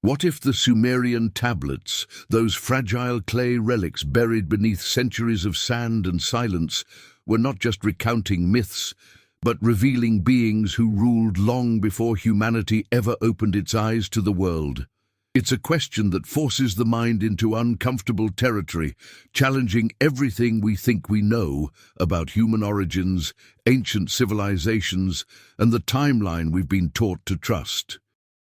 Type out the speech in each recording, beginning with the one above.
What if the Sumerian tablets, those fragile clay relics buried beneath centuries of sand and silence, were not just recounting myths, but revealing beings who ruled long before humanity ever opened its eyes to the world? It's a question that forces the mind into uncomfortable territory, challenging everything we think we know about human origins, ancient civilizations, and the timeline we've been taught to trust.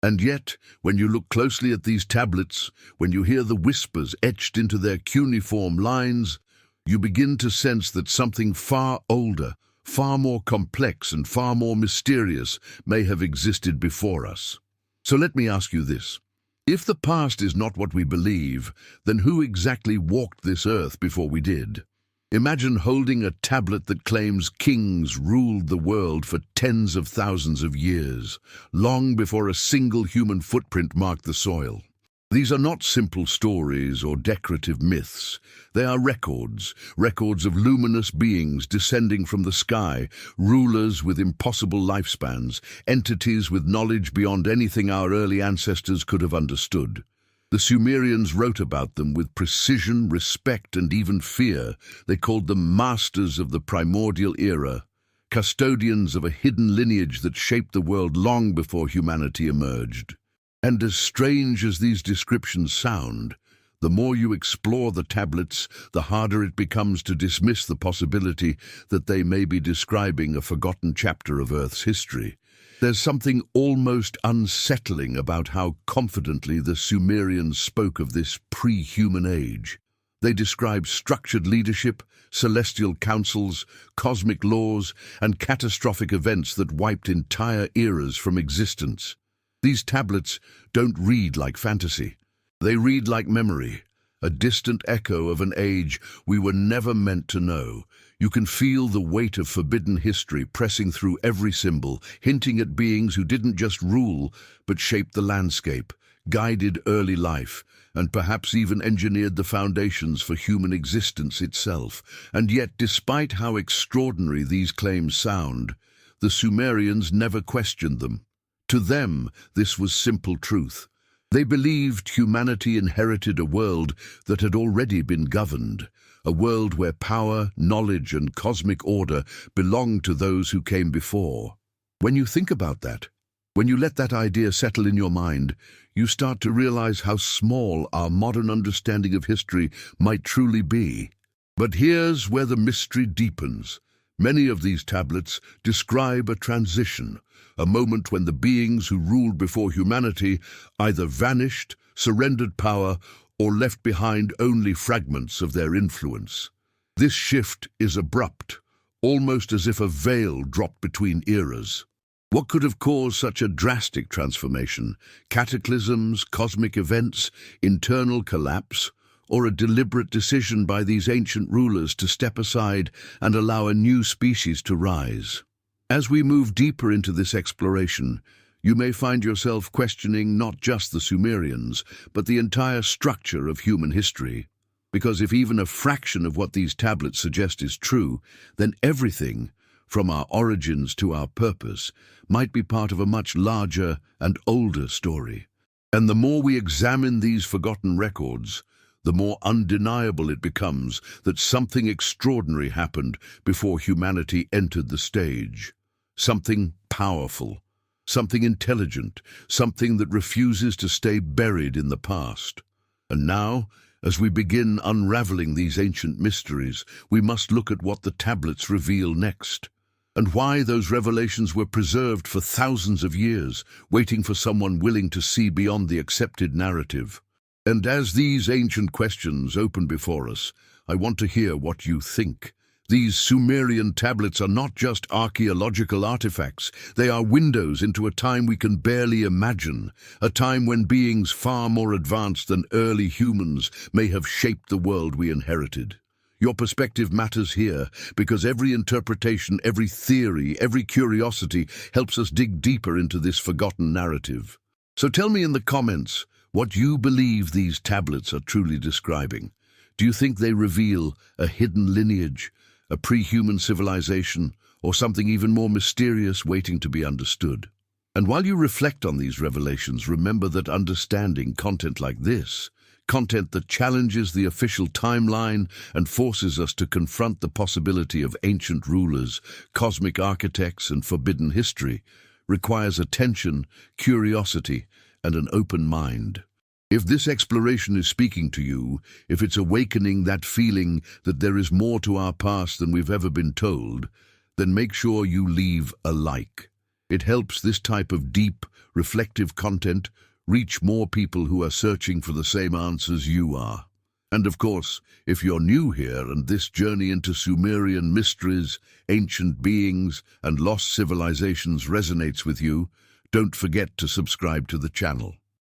And yet, when you look closely at these tablets, when you hear the whispers etched into their cuneiform lines, you begin to sense that something far older, far more complex and far more mysterious may have existed before us. So let me ask you this. If the past is not what we believe, then who exactly walked this earth before we did? Imagine holding a tablet that claims kings ruled the world for tens of thousands of years, long before a single human footprint marked the soil. These are not simple stories or decorative myths. They are records of luminous beings descending from the sky, rulers with impossible lifespans, entities with knowledge beyond anything our early ancestors could have understood. The Sumerians wrote about them with precision, respect, and even fear. They called them masters of the primordial era, custodians of a hidden lineage that shaped the world long before humanity emerged. And as strange as these descriptions sound, the more you explore the tablets, the harder it becomes to dismiss the possibility that they may be describing a forgotten chapter of Earth's history. There's something almost unsettling about how confidently the Sumerians spoke of this pre-human age. They described structured leadership, celestial councils, cosmic laws, and catastrophic events that wiped entire eras from existence. These tablets don't read like fantasy. They read like memory, a distant echo of an age we were never meant to know. You can feel the weight of forbidden history pressing through every symbol, hinting at beings who didn't just rule, but shaped the landscape, guided early life, and perhaps even engineered the foundations for human existence itself. And yet, despite how extraordinary these claims sound, the Sumerians never questioned them. To them, this was simple truth. They believed humanity inherited a world that had already been governed, a world where power, knowledge, and cosmic order belonged to those who came before. When you think about that, when you let that idea settle in your mind, you start to realize how small our modern understanding of history might truly be. But here's where the mystery deepens. Many of these tablets describe a transition, a moment when the beings who ruled before humanity either vanished, surrendered power, or left behind only fragments of their influence. This shift is abrupt, almost as if a veil dropped between eras. What could have caused such a drastic transformation? Cataclysms, cosmic events, internal collapse, or a deliberate decision by these ancient rulers to step aside and allow a new species to rise? As we move deeper into this exploration, you may find yourself questioning not just the Sumerians, but the entire structure of human history. Because if even a fraction of what these tablets suggest is true, then everything, from our origins to our purpose, might be part of a much larger and older story. And the more we examine these forgotten records, the more undeniable it becomes that something extraordinary happened before humanity entered the stage. Something powerful, something intelligent, something that refuses to stay buried in the past. And now, as we begin unraveling these ancient mysteries, we must look at what the tablets reveal next, and why those revelations were preserved for thousands of years, waiting for someone willing to see beyond the accepted narrative. And as these ancient questions open before us, I want to hear what you think. These Sumerian tablets are not just archaeological artifacts. They are windows into a time we can barely imagine, a time when beings far more advanced than early humans may have shaped the world we inherited. Your perspective matters here, because every interpretation, every theory, every curiosity helps us dig deeper into this forgotten narrative. So tell me in the comments what you believe these tablets are truly describing. Do you think they reveal a hidden lineage, a pre-human civilization, or something even more mysterious waiting to be understood? And while you reflect on these revelations, remember that understanding content like this, content that challenges the official timeline and forces us to confront the possibility of ancient rulers, cosmic architects, and forbidden history, requires attention, curiosity, and an open mind. If this exploration is speaking to you, if it's awakening that feeling that there is more to our past than we've ever been told, then make sure you leave a like. It helps this type of deep, reflective content reach more people who are searching for the same answers you are. And of course, if you're new here and this journey into Sumerian mysteries, ancient beings, and lost civilizations resonates with you, don't forget to subscribe to the channel.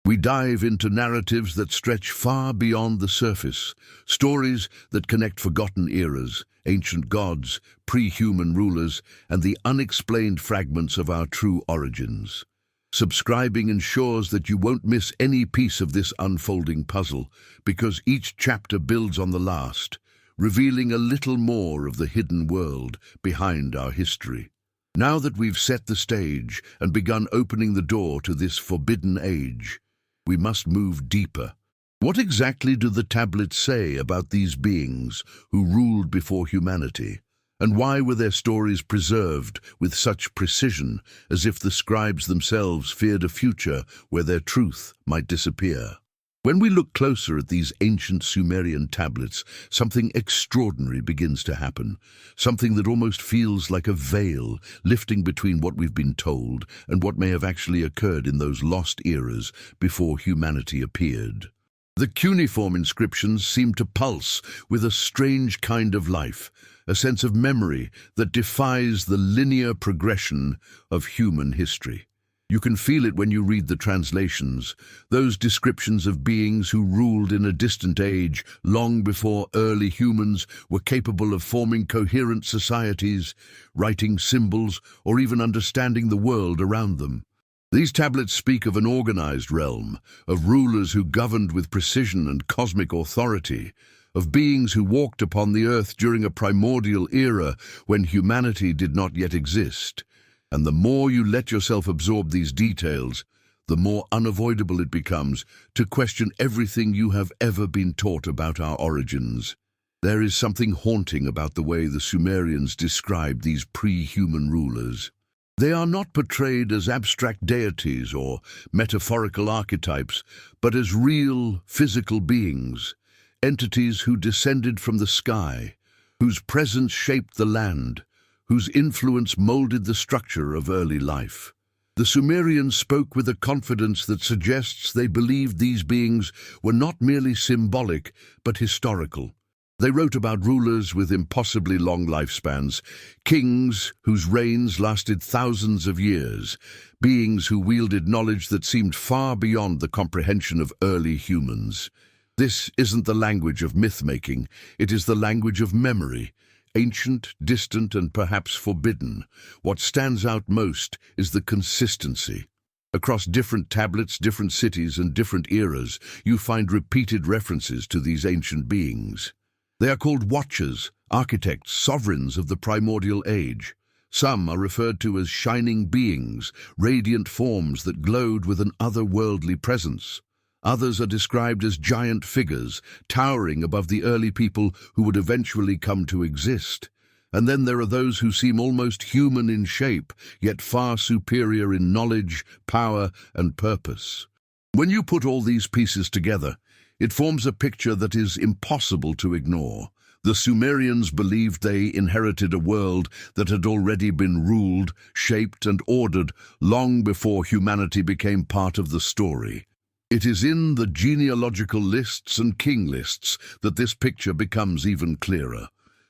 We dive into narratives that stretch far beyond the surface, stories that connect forgotten eras, ancient gods, pre-human rulers, and the unexplained fragments of our true origins. Subscribing ensures that you won't miss any piece of this unfolding puzzle, because each chapter builds on the last, revealing a little more of the hidden world behind our history. Now that we've set the stage and begun opening the door to this forbidden age, we must move deeper. What exactly do the tablets say about these beings who ruled before humanity? And why were their stories preserved with such precision, as if the scribes themselves feared a future where their truth might disappear? When we look closer at these ancient Sumerian tablets, something extraordinary begins to happen, something that almost feels like a veil lifting between what we've been told and what may have actually occurred in those lost eras before humanity appeared. The cuneiform inscriptions seem to pulse with a strange kind of life, a sense of memory that defies the linear progression of human history. You can feel it when you read the translations, those descriptions of beings who ruled in a distant age long before early humans were capable of forming coherent societies, writing symbols, or even understanding the world around them. These tablets speak of an organized realm, of rulers who governed with precision and cosmic authority, of beings who walked upon the earth during a primordial era when humanity did not yet exist. And the more you let yourself absorb these details, the more unavoidable it becomes to question everything you have ever been taught about our origins. There is something haunting about the way the Sumerians describe these pre-human rulers. They are not portrayed as abstract deities or metaphorical archetypes, but as real, physical beings, entities who descended from the sky, whose presence shaped the land, whose influence molded the structure of early life. The Sumerians spoke with a confidence that suggests they believed these beings were not merely symbolic, but historical. They wrote about rulers with impossibly long lifespans, kings whose reigns lasted thousands of years, beings who wielded knowledge that seemed far beyond the comprehension of early humans. This isn't the language of myth-making, it is the language of memory. Ancient, distant, and perhaps forbidden, what stands out most is the consistency. Across different tablets, different cities, and different eras, you find repeated references to these ancient beings. They are called watchers, architects, sovereigns of the primordial age. Some are referred to as shining beings, radiant forms that glowed with an otherworldly presence. Others are described as giant figures, towering above the early people who would eventually come to exist. And then there are those who seem almost human in shape, yet far superior in knowledge, power, and purpose. When you put all these pieces together, it forms a picture that is impossible to ignore. The Sumerians believed they inherited a world that had already been ruled, shaped, and ordered long before humanity became part of the story. It is in the genealogical lists and king lists that this picture becomes even clearer.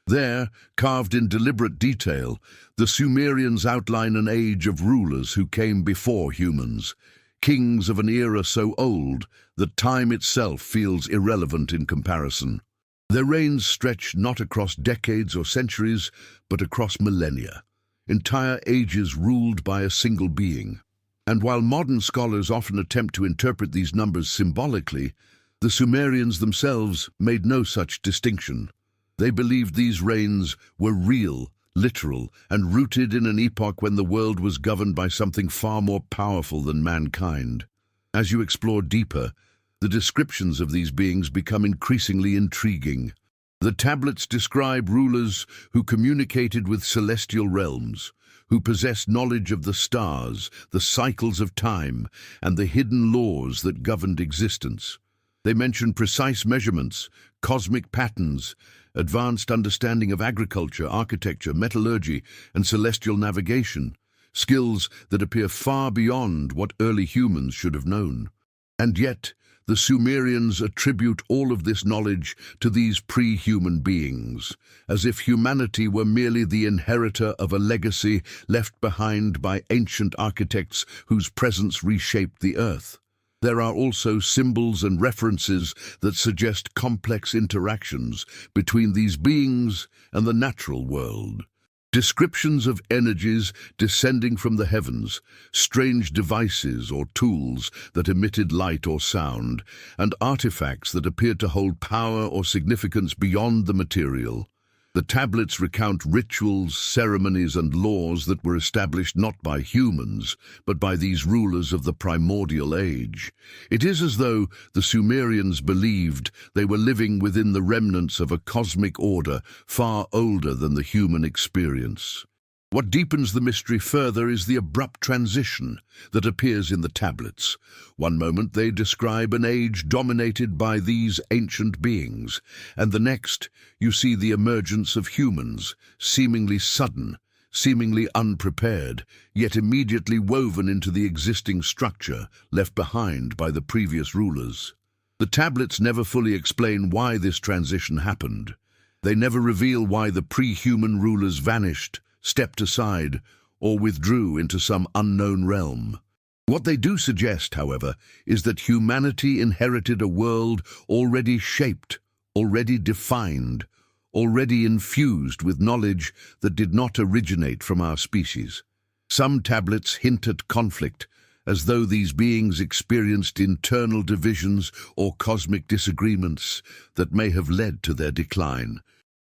There, carved in deliberate detail, the Sumerians outline an age of rulers who came before humans, kings of an era so old that time itself feels irrelevant in comparison. Their reigns stretch not across decades or centuries, but across millennia, entire ages ruled by a single being. And while modern scholars often attempt to interpret these numbers symbolically, the Sumerians themselves made no such distinction. They believed these reigns were real, literal, and rooted in an epoch when the world was governed by something far more powerful than mankind. As you explore deeper, the descriptions of these beings become increasingly intriguing. The tablets describe rulers who communicated with celestial realms, who possessed knowledge of the stars, the cycles of time, and the hidden laws that governed existence. They mention precise measurements, cosmic patterns, advanced understanding of agriculture, architecture, metallurgy, and celestial navigation, skills that appear far beyond what early humans should have known. And yet, the Sumerians attribute all of this knowledge to these pre-human beings, as if humanity were merely the inheritor of a legacy left behind by ancient architects whose presence reshaped the earth. There are also symbols and references that suggest complex interactions between these beings and the natural world. Descriptions of energies descending from the heavens, strange devices or tools that emitted light or sound, and artifacts that appeared to hold power or significance beyond the material. The tablets recount rituals, ceremonies, and laws that were established not by humans, but by these rulers of the primordial age. It is as though the Sumerians believed they were living within the remnants of a cosmic order far older than the human experience. What deepens the mystery further is the abrupt transition that appears in the tablets. One moment they describe an age dominated by these ancient beings, and the next you see the emergence of humans, seemingly sudden, seemingly unprepared, yet immediately woven into the existing structure left behind by the previous rulers. The tablets never fully explain why this transition happened. They never reveal why the pre-human rulers vanished, stepped aside, or withdrew into some unknown realm. What they do suggest, however, is that humanity inherited a world already shaped, already defined, already infused with knowledge that did not originate from our species. Some tablets hint at conflict, as though these beings experienced internal divisions or cosmic disagreements that may have led to their decline.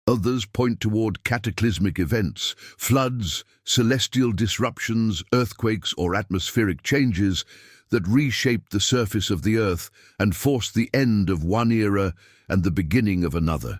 Others point toward cataclysmic events, floods, celestial disruptions, earthquakes, or atmospheric changes that reshaped the surface of the earth and forced the end of one era and the beginning of another.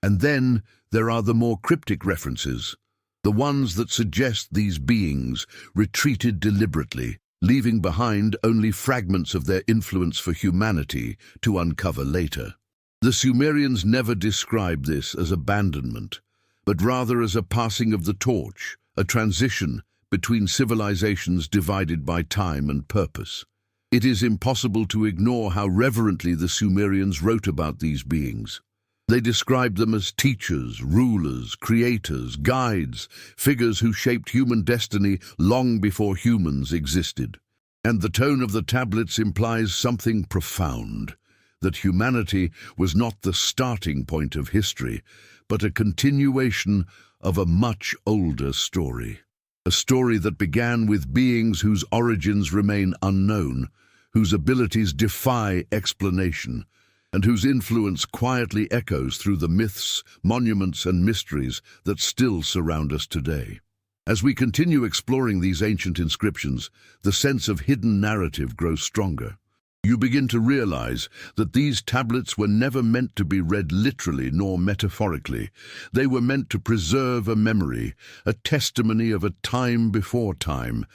And then there are the more cryptic references, the ones that suggest these beings retreated deliberately, leaving behind only fragments of their influence for humanity to uncover later. The Sumerians never describe this as abandonment, but rather as a passing of the torch, a transition between civilizations divided by time and purpose. It is impossible to ignore how reverently the Sumerians wrote about these beings. They described them as teachers, rulers, creators, guides, figures who shaped human destiny long before humans existed. And the tone of the tablets implies something profound, that humanity was not the starting point of history, but a continuation of a much older story. A story that began with beings whose origins remain unknown, whose abilities defy explanation, and whose influence quietly echoes through the myths, monuments, and mysteries that still surround us today. As we continue exploring these ancient inscriptions, the sense of hidden narrative grows stronger. You begin to realize that these tablets were never meant to be read literally nor metaphorically. They were meant to preserve a memory, a testimony of a time before time,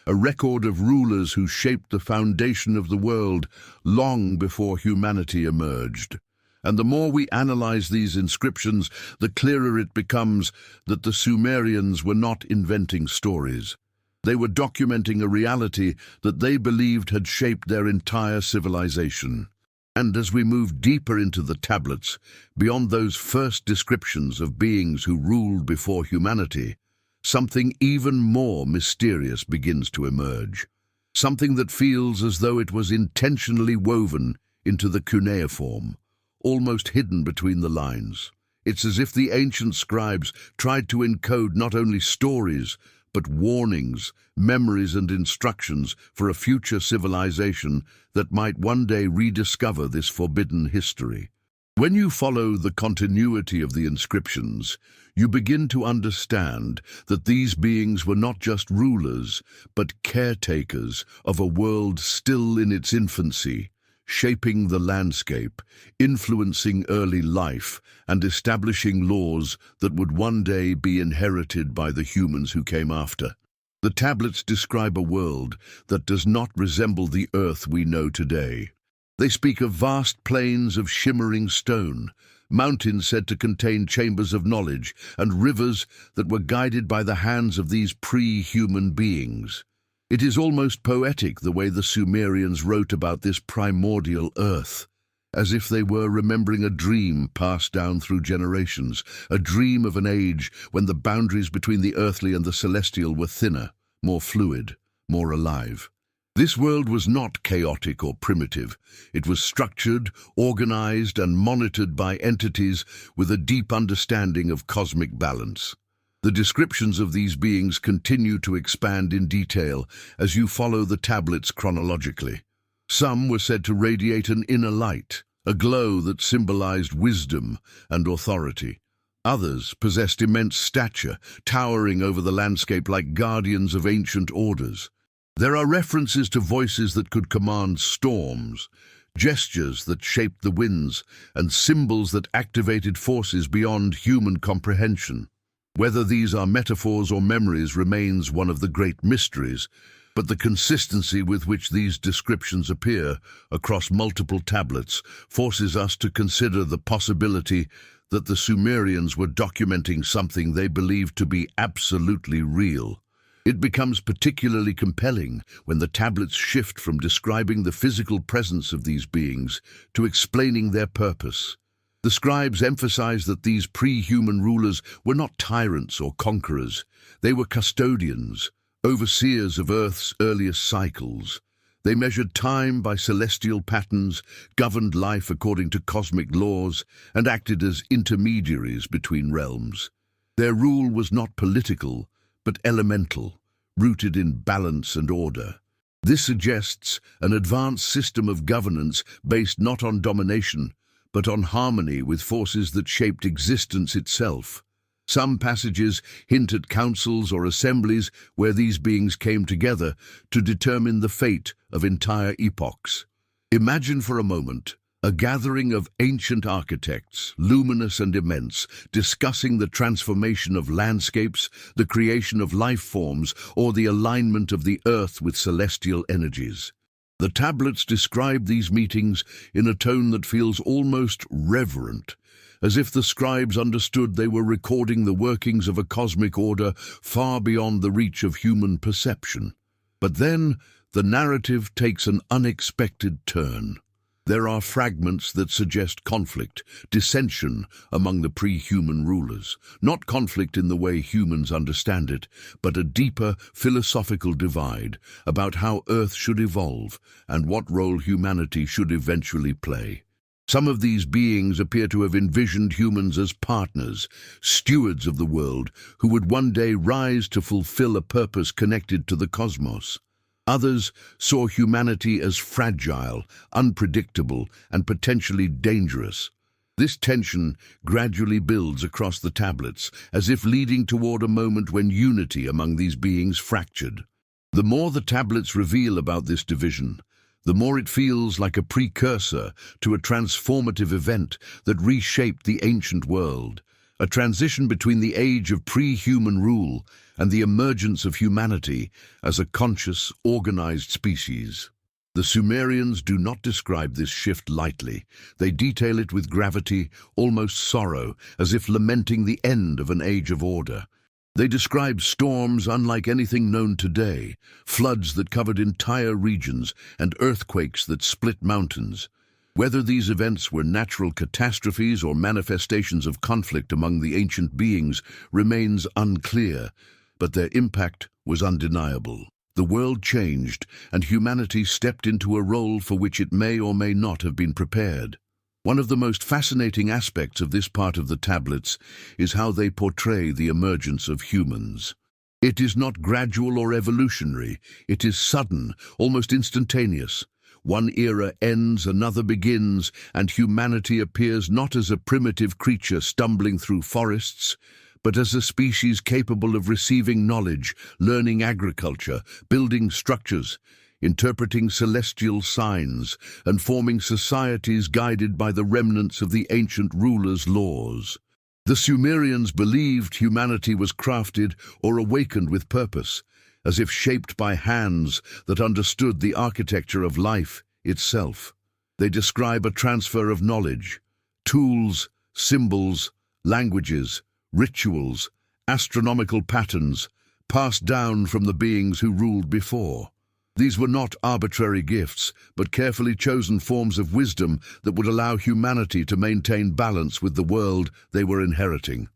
a record of rulers who shaped the foundation of the world long before humanity emerged. And the more we analyze these inscriptions, the clearer it becomes that the Sumerians were not inventing stories. They were documenting a reality that they believed had shaped their entire civilization. And as we move deeper into the tablets, beyond those first descriptions of beings who ruled before humanity, something even more mysterious begins to emerge. Something that feels as though it was intentionally woven into the cuneiform, almost hidden between the lines. It's as if the ancient scribes tried to encode not only stories, but warnings, memories, and instructions for a future civilization that might one day rediscover this forbidden history. When you follow the continuity of the inscriptions, you begin to understand that these beings were not just rulers, but caretakers of a world still in its infancy, shaping the landscape, influencing early life, and establishing laws that would one day be inherited by the humans who came after. The tablets describe a world that does not resemble the earth we know today. They speak of vast plains of shimmering stone, mountains said to contain chambers of knowledge, and rivers that were guided by the hands of these pre-human beings. It is almost poetic the way the Sumerians wrote about this primordial earth, as if they were remembering a dream passed down through generations, a dream of an age when the boundaries between the earthly and the celestial were thinner, more fluid, more alive. This world was not chaotic or primitive. It was structured, organized, and monitored by entities with a deep understanding of cosmic balance. The descriptions of these beings continue to expand in detail as you follow the tablets chronologically. Some were said to radiate an inner light, a glow that symbolized wisdom and authority. Others possessed immense stature, towering over the landscape like guardians of ancient orders. There are references to voices that could command storms, gestures that shaped the winds, and symbols that activated forces beyond human comprehension. Whether these are metaphors or memories remains one of the great mysteries, but the consistency with which these descriptions appear across multiple tablets forces us to consider the possibility that the Sumerians were documenting something they believed to be absolutely real. It becomes particularly compelling when the tablets shift from describing the physical presence of these beings to explaining their purpose. The scribes emphasize that these pre-human rulers were not tyrants or conquerors. They were custodians, overseers of Earth's earliest cycles. They measured time by celestial patterns, governed life according to cosmic laws, and acted as intermediaries between realms. Their rule was not political, but elemental, rooted in balance and order. This suggests an advanced system of governance based not on domination, but on harmony with forces that shaped existence itself. Some passages hint at councils or assemblies where these beings came together to determine the fate of entire epochs. Imagine for a moment a gathering of ancient architects, luminous and immense, discussing the transformation of landscapes, the creation of life forms, or the alignment of the earth with celestial energies. The tablets describe these meetings in a tone that feels almost reverent, as if the scribes understood they were recording the workings of a cosmic order far beyond the reach of human perception. But then, the narrative takes an unexpected turn. There are fragments that suggest conflict, dissension among the pre-human rulers. Not conflict in the way humans understand it, but a deeper philosophical divide about how Earth should evolve and what role humanity should eventually play. Some of these beings appear to have envisioned humans as partners, stewards of the world, who would one day rise to fulfill a purpose connected to the cosmos. Others saw humanity as fragile, unpredictable, and potentially dangerous. This tension gradually builds across the tablets, as if leading toward a moment when unity among these beings fractured. The more the tablets reveal about this division, the more it feels like a precursor to a transformative event that reshaped the ancient world, a transition between the age of pre-human rule and the emergence of humanity as a conscious, organized species. The Sumerians do not describe this shift lightly. They detail it with gravity, almost sorrow, as if lamenting the end of an age of order. They describe storms unlike anything known today, floods that covered entire regions, and earthquakes that split mountains. Whether these events were natural catastrophes or manifestations of conflict among the ancient beings remains unclear, but their impact was undeniable. The world changed, and humanity stepped into a role for which it may or may not have been prepared. One of the most fascinating aspects of this part of the tablets is how they portray the emergence of humans. It is not gradual or evolutionary, it is sudden, almost instantaneous. One era ends, another begins, and humanity appears not as a primitive creature stumbling through forests, but as a species capable of receiving knowledge, learning agriculture, building structures, interpreting celestial signs, and forming societies guided by the remnants of the ancient rulers' laws. The Sumerians believed humanity was crafted or awakened with purpose, as if shaped by hands that understood the architecture of life itself. They describe a transfer of knowledge, tools, symbols, languages, rituals, astronomical patterns, passed down from the beings who ruled before. These were not arbitrary gifts, but carefully chosen forms of wisdom that would allow humanity to maintain balance with the world they were inheriting.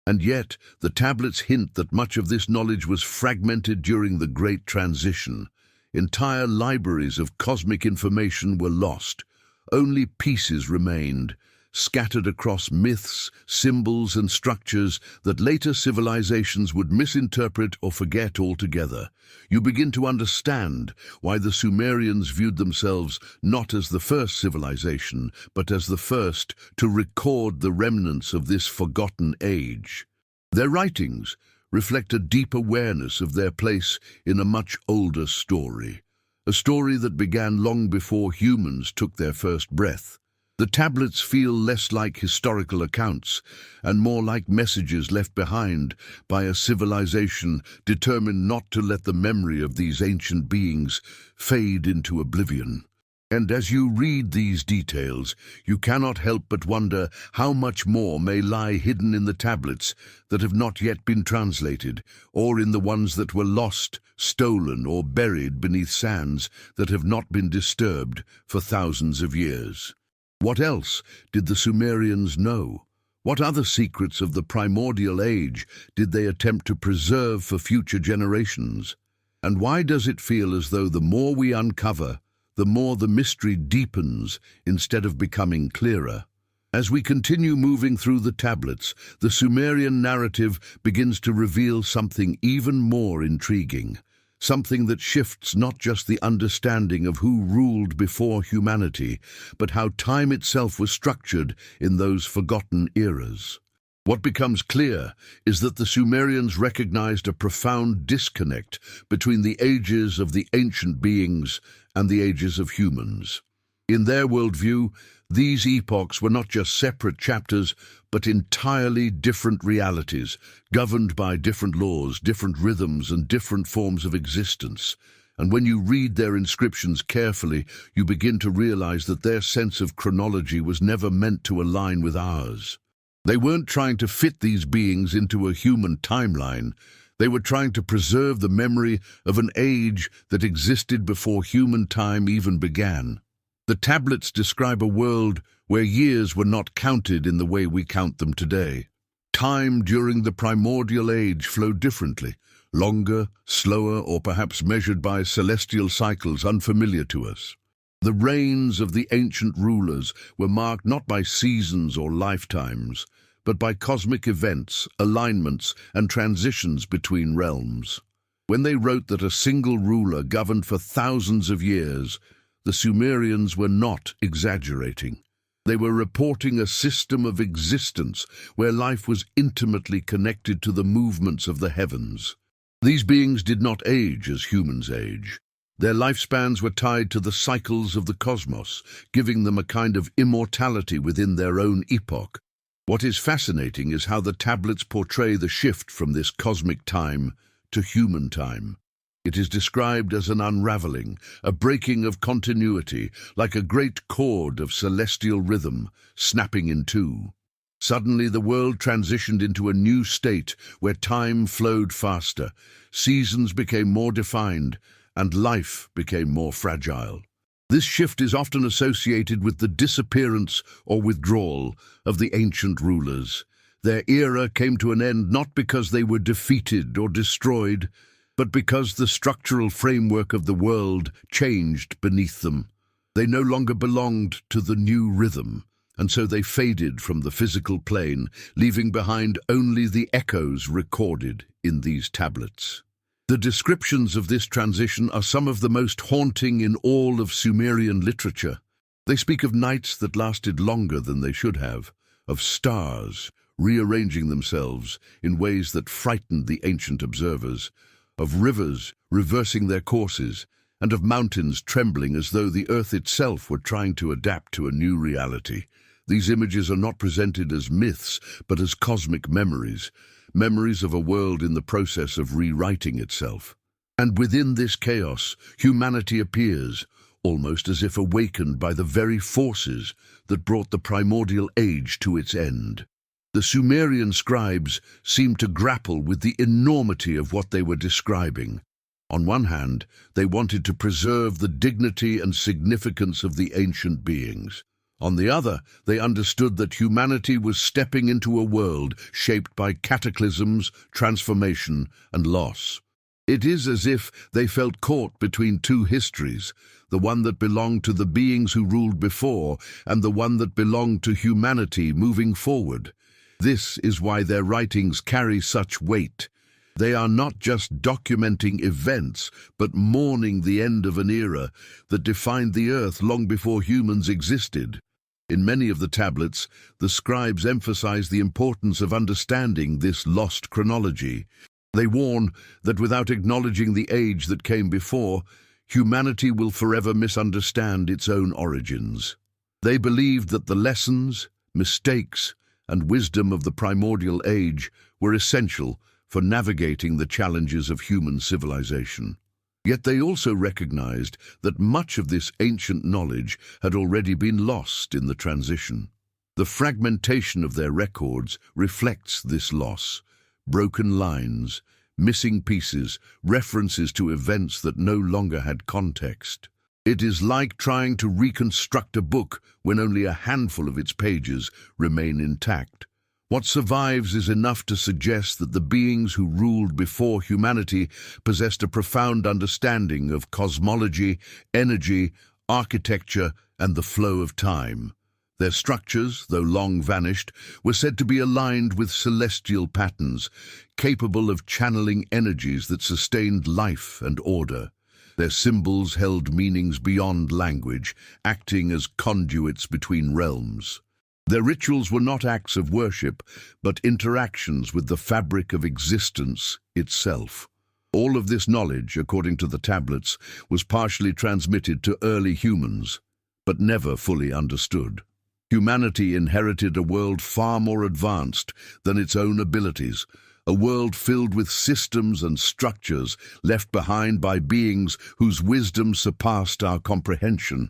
And yet, the tablets hint that much of this knowledge was fragmented during the Great Transition. Entire libraries of cosmic information were lost. Only pieces remained, scattered across myths, symbols, and structures that later civilizations would misinterpret or forget altogether. You begin to understand why the Sumerians viewed themselves not as the first civilization, but as the first to record the remnants of this forgotten age. Their writings reflect a deep awareness of their place in a much older story, a story that began long before humans took their first breath. The tablets feel less like historical accounts and more like messages left behind by a civilization determined not to let the memory of these ancient beings fade into oblivion. And as you read these details, you cannot help but wonder how much more may lie hidden in the tablets that have not yet been translated, or in the ones that were lost, stolen, or buried beneath sands that have not been disturbed for thousands of years. What else did the Sumerians know? What other secrets of the primordial age did they attempt to preserve for future generations? And why does it feel as though the more we uncover, the more the mystery deepens instead of becoming clearer? As we continue moving through the tablets, the Sumerian narrative begins to reveal something even more intriguing. Something that shifts not just the understanding of who ruled before humanity, but how time itself was structured in those forgotten eras. What becomes clear is that the Sumerians recognized a profound disconnect between the ages of the ancient beings and the ages of humans. In their worldview, these epochs were not just separate chapters, but entirely different realities, governed by different laws, different rhythms, and different forms of existence. And when you read their inscriptions carefully, you begin to realize that their sense of chronology was never meant to align with ours. They weren't trying to fit these beings into a human timeline. They were trying to preserve the memory of an age that existed before human time even began. The tablets describe a world where years were not counted in the way we count them today. Time during the primordial age flowed differently, longer, slower, or perhaps measured by celestial cycles unfamiliar to us. The reigns of the ancient rulers were marked not by seasons or lifetimes, but by cosmic events, alignments, and transitions between realms. When they wrote that a single ruler governed for thousands of years, the Sumerians were not exaggerating. They were reporting a system of existence where life was intimately connected to the movements of the heavens. These beings did not age as humans age. Their lifespans were tied to the cycles of the cosmos, giving them a kind of immortality within their own epoch. What is fascinating is how the tablets portray the shift from this cosmic time to human time. It is described as an unraveling, a breaking of continuity, like a great chord of celestial rhythm, snapping in two. Suddenly the world transitioned into a new state where time flowed faster, seasons became more defined, and life became more fragile. This shift is often associated with the disappearance or withdrawal of the ancient rulers. Their era came to an end not because they were defeated or destroyed, but because the structural framework of the world changed beneath them. They no longer belonged to the new rhythm, and so they faded from the physical plane, leaving behind only the echoes recorded in these tablets. The descriptions of this transition are some of the most haunting in all of Sumerian literature. They speak of nights that lasted longer than they should have, of stars rearranging themselves in ways that frightened the ancient observers, of rivers reversing their courses, and of mountains trembling as though the earth itself were trying to adapt to a new reality. These images are not presented as myths, but as cosmic memories, memories of a world in the process of rewriting itself. And within this chaos, humanity appears, almost as if awakened by the very forces that brought the primordial age to its end. The Sumerian scribes seemed to grapple with the enormity of what they were describing. On one hand, they wanted to preserve the dignity and significance of the ancient beings. On the other, they understood that humanity was stepping into a world shaped by cataclysms, transformation, and loss. It is as if they felt caught between two histories, the one that belonged to the beings who ruled before, and the one that belonged to humanity moving forward. This is why their writings carry such weight. They are not just documenting events, but mourning the end of an era that defined the earth long before humans existed. In many of the tablets, the scribes emphasize the importance of understanding this lost chronology. They warn that without acknowledging the age that came before, humanity will forever misunderstand its own origins. They believed that the lessons, mistakes, and wisdom of the primordial age were essential for navigating the challenges of human civilization. Yet they also recognized that much of this ancient knowledge had already been lost in the transition. The fragmentation of their records reflects this loss. Broken lines, missing pieces, references to events that no longer had context. It is like trying to reconstruct a book when only a handful of its pages remain intact. What survives is enough to suggest that the beings who ruled before humanity possessed a profound understanding of cosmology, energy, architecture, and the flow of time. Their structures, though long vanished, were said to be aligned with celestial patterns, capable of channeling energies that sustained life and order. Their symbols held meanings beyond language, acting as conduits between realms. Their rituals were not acts of worship, but interactions with the fabric of existence itself. All of this knowledge, according to the tablets, was partially transmitted to early humans, but never fully understood. Humanity inherited a world far more advanced than its own abilities, a world filled with systems and structures left behind by beings whose wisdom surpassed our comprehension.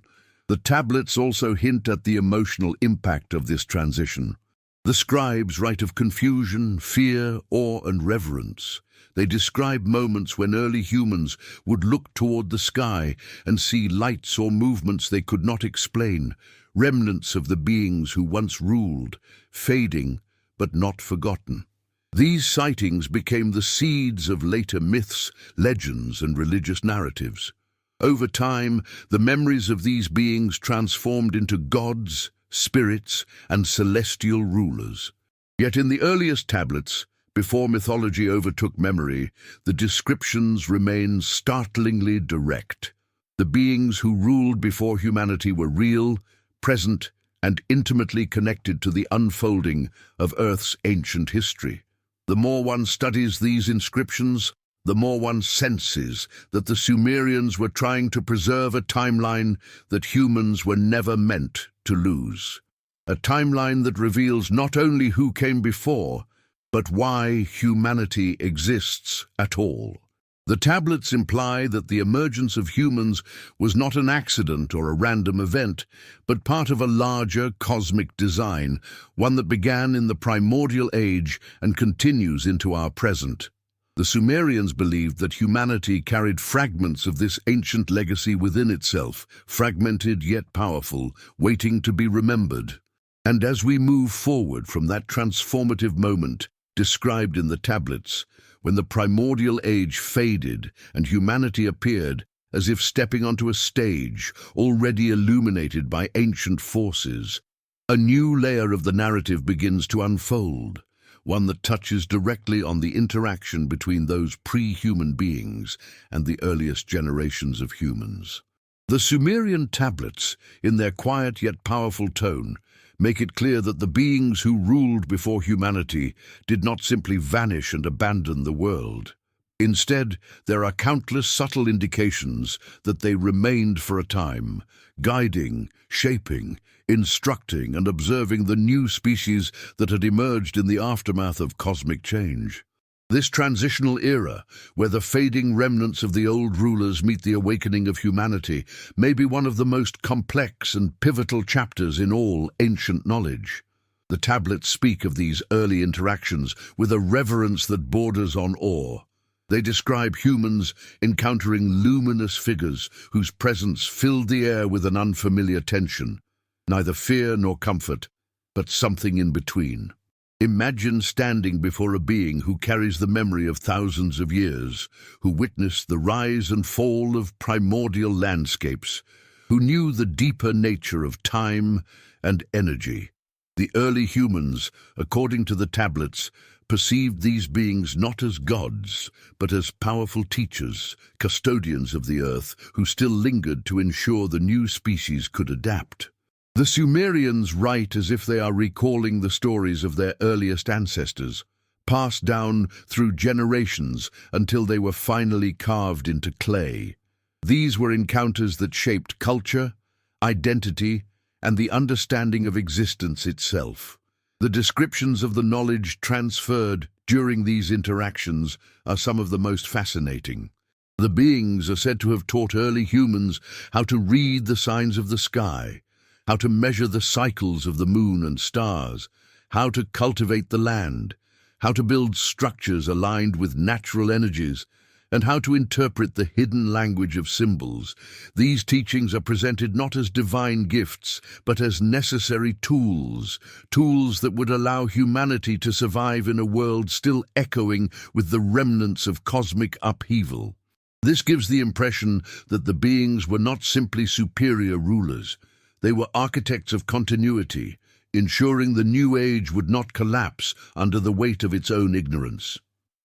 The tablets also hint at the emotional impact of this transition. The scribes write of confusion, fear, awe, and reverence. They describe moments when early humans would look toward the sky and see lights or movements they could not explain, remnants of the beings who once ruled, fading but not forgotten. These sightings became the seeds of later myths, legends, and religious narratives. Over time, the memories of these beings transformed into gods, spirits, and celestial rulers. Yet in the earliest tablets, before mythology overtook memory, the descriptions remain startlingly direct. The beings who ruled before humanity were real, present, and intimately connected to the unfolding of Earth's ancient history. The more one studies these inscriptions, the more one senses that the Sumerians were trying to preserve a timeline that humans were never meant to lose. A timeline that reveals not only who came before, but why humanity exists at all. The tablets imply that the emergence of humans was not an accident or a random event, but part of a larger cosmic design, one that began in the primordial age and continues into our present. The Sumerians believed that humanity carried fragments of this ancient legacy within itself, fragmented yet powerful, waiting to be remembered. And as we move forward from that transformative moment described in the tablets, when the primordial age faded and humanity appeared as if stepping onto a stage already illuminated by ancient forces, a new layer of the narrative begins to unfold, one that touches directly on the interaction between those pre-human beings and the earliest generations of humans. The Sumerian Tablets, in their quiet yet powerful tone, make it clear that the beings who ruled before humanity did not simply vanish and abandon the world. Instead, there are countless subtle indications that they remained for a time, guiding, shaping, instructing and observing the new species that had emerged in the aftermath of cosmic change. This transitional era, where the fading remnants of the old rulers meet the awakening of humanity, may be one of the most complex and pivotal chapters in all ancient knowledge. The tablets speak of these early interactions with a reverence that borders on awe. They describe humans encountering luminous figures whose presence filled the air with an unfamiliar tension, neither fear nor comfort, but something in between. Imagine standing before a being who carries the memory of thousands of years, who witnessed the rise and fall of primordial landscapes, who knew the deeper nature of time and energy. The early humans, according to the tablets, perceived these beings not as gods, but as powerful teachers, custodians of the earth, who still lingered to ensure the new species could adapt. The Sumerians write as if they are recalling the stories of their earliest ancestors, passed down through generations until they were finally carved into clay. These were encounters that shaped culture, identity, and the understanding of existence itself. The descriptions of the knowledge transferred during these interactions are some of the most fascinating. The beings are said to have taught early humans how to read the signs of the sky, how to measure the cycles of the moon and stars, how to cultivate the land, how to build structures aligned with natural energies, and how to interpret the hidden language of symbols. These teachings are presented not as divine gifts, but as necessary tools that would allow humanity to survive in a world still echoing with the remnants of cosmic upheaval. This gives the impression that the beings were not simply superior rulers. They were architects of continuity, ensuring the new age would not collapse under the weight of its own ignorance.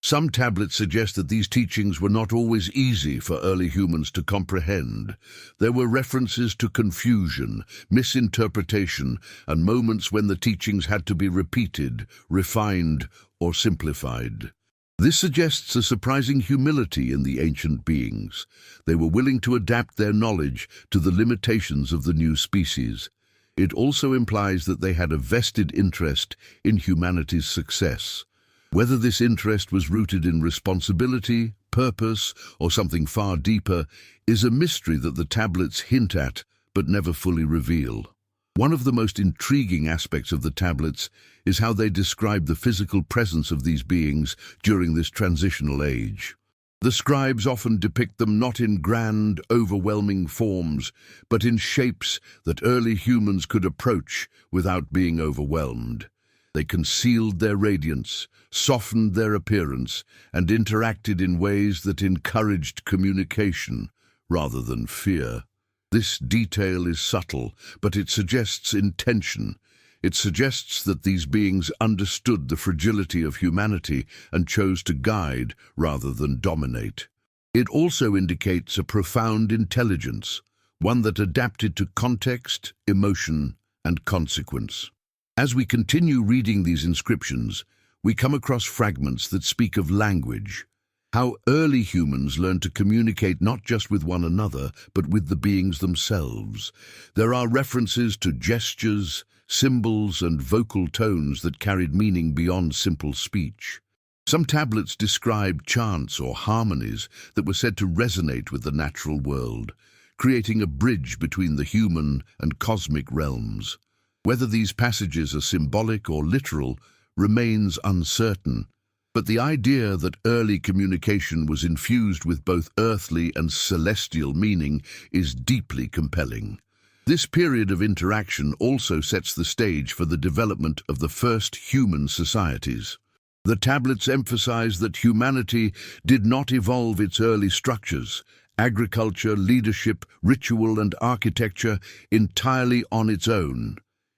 Some tablets suggest that these teachings were not always easy for early humans to comprehend. There were references to confusion, misinterpretation, and moments when the teachings had to be repeated, refined, or simplified. This suggests a surprising humility in the ancient beings. They were willing to adapt their knowledge to the limitations of the new species. It also implies that they had a vested interest in humanity's success. Whether this interest was rooted in responsibility, purpose, or something far deeper is a mystery that the tablets hint at but never fully reveal. One of the most intriguing aspects of the tablets is how they describe the physical presence of these beings during this transitional age. The scribes often depict them not in grand, overwhelming forms, but in shapes that early humans could approach without being overwhelmed. They concealed their radiance, softened their appearance, and interacted in ways that encouraged communication rather than fear. This detail is subtle, but it suggests intention. It suggests that these beings understood the fragility of humanity and chose to guide rather than dominate. It also indicates a profound intelligence, one that adapted to context, emotion, and consequence. As we continue reading these inscriptions, we come across fragments that speak of language, how early humans learned to communicate not just with one another, but with the beings themselves. There are references to gestures, symbols, and vocal tones that carried meaning beyond simple speech. Some tablets describe chants or harmonies that were said to resonate with the natural world, creating a bridge between the human and cosmic realms. Whether these passages are symbolic or literal remains uncertain, but the idea that early communication was infused with both earthly and celestial meaning is deeply compelling. This period of interaction also sets the stage for the development of the first human societies. The tablets emphasize that humanity did not evolve its early structures, agriculture, leadership, ritual, and architecture entirely on its own.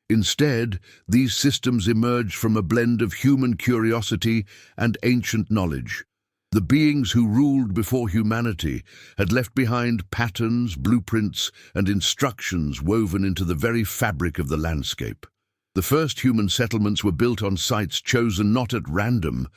Instead, these systems emerged from a blend of human curiosity and ancient knowledge. The beings who ruled before humanity had left behind patterns, blueprints, and instructions woven into the very fabric of the landscape. The first human settlements were built on sites chosen not at random,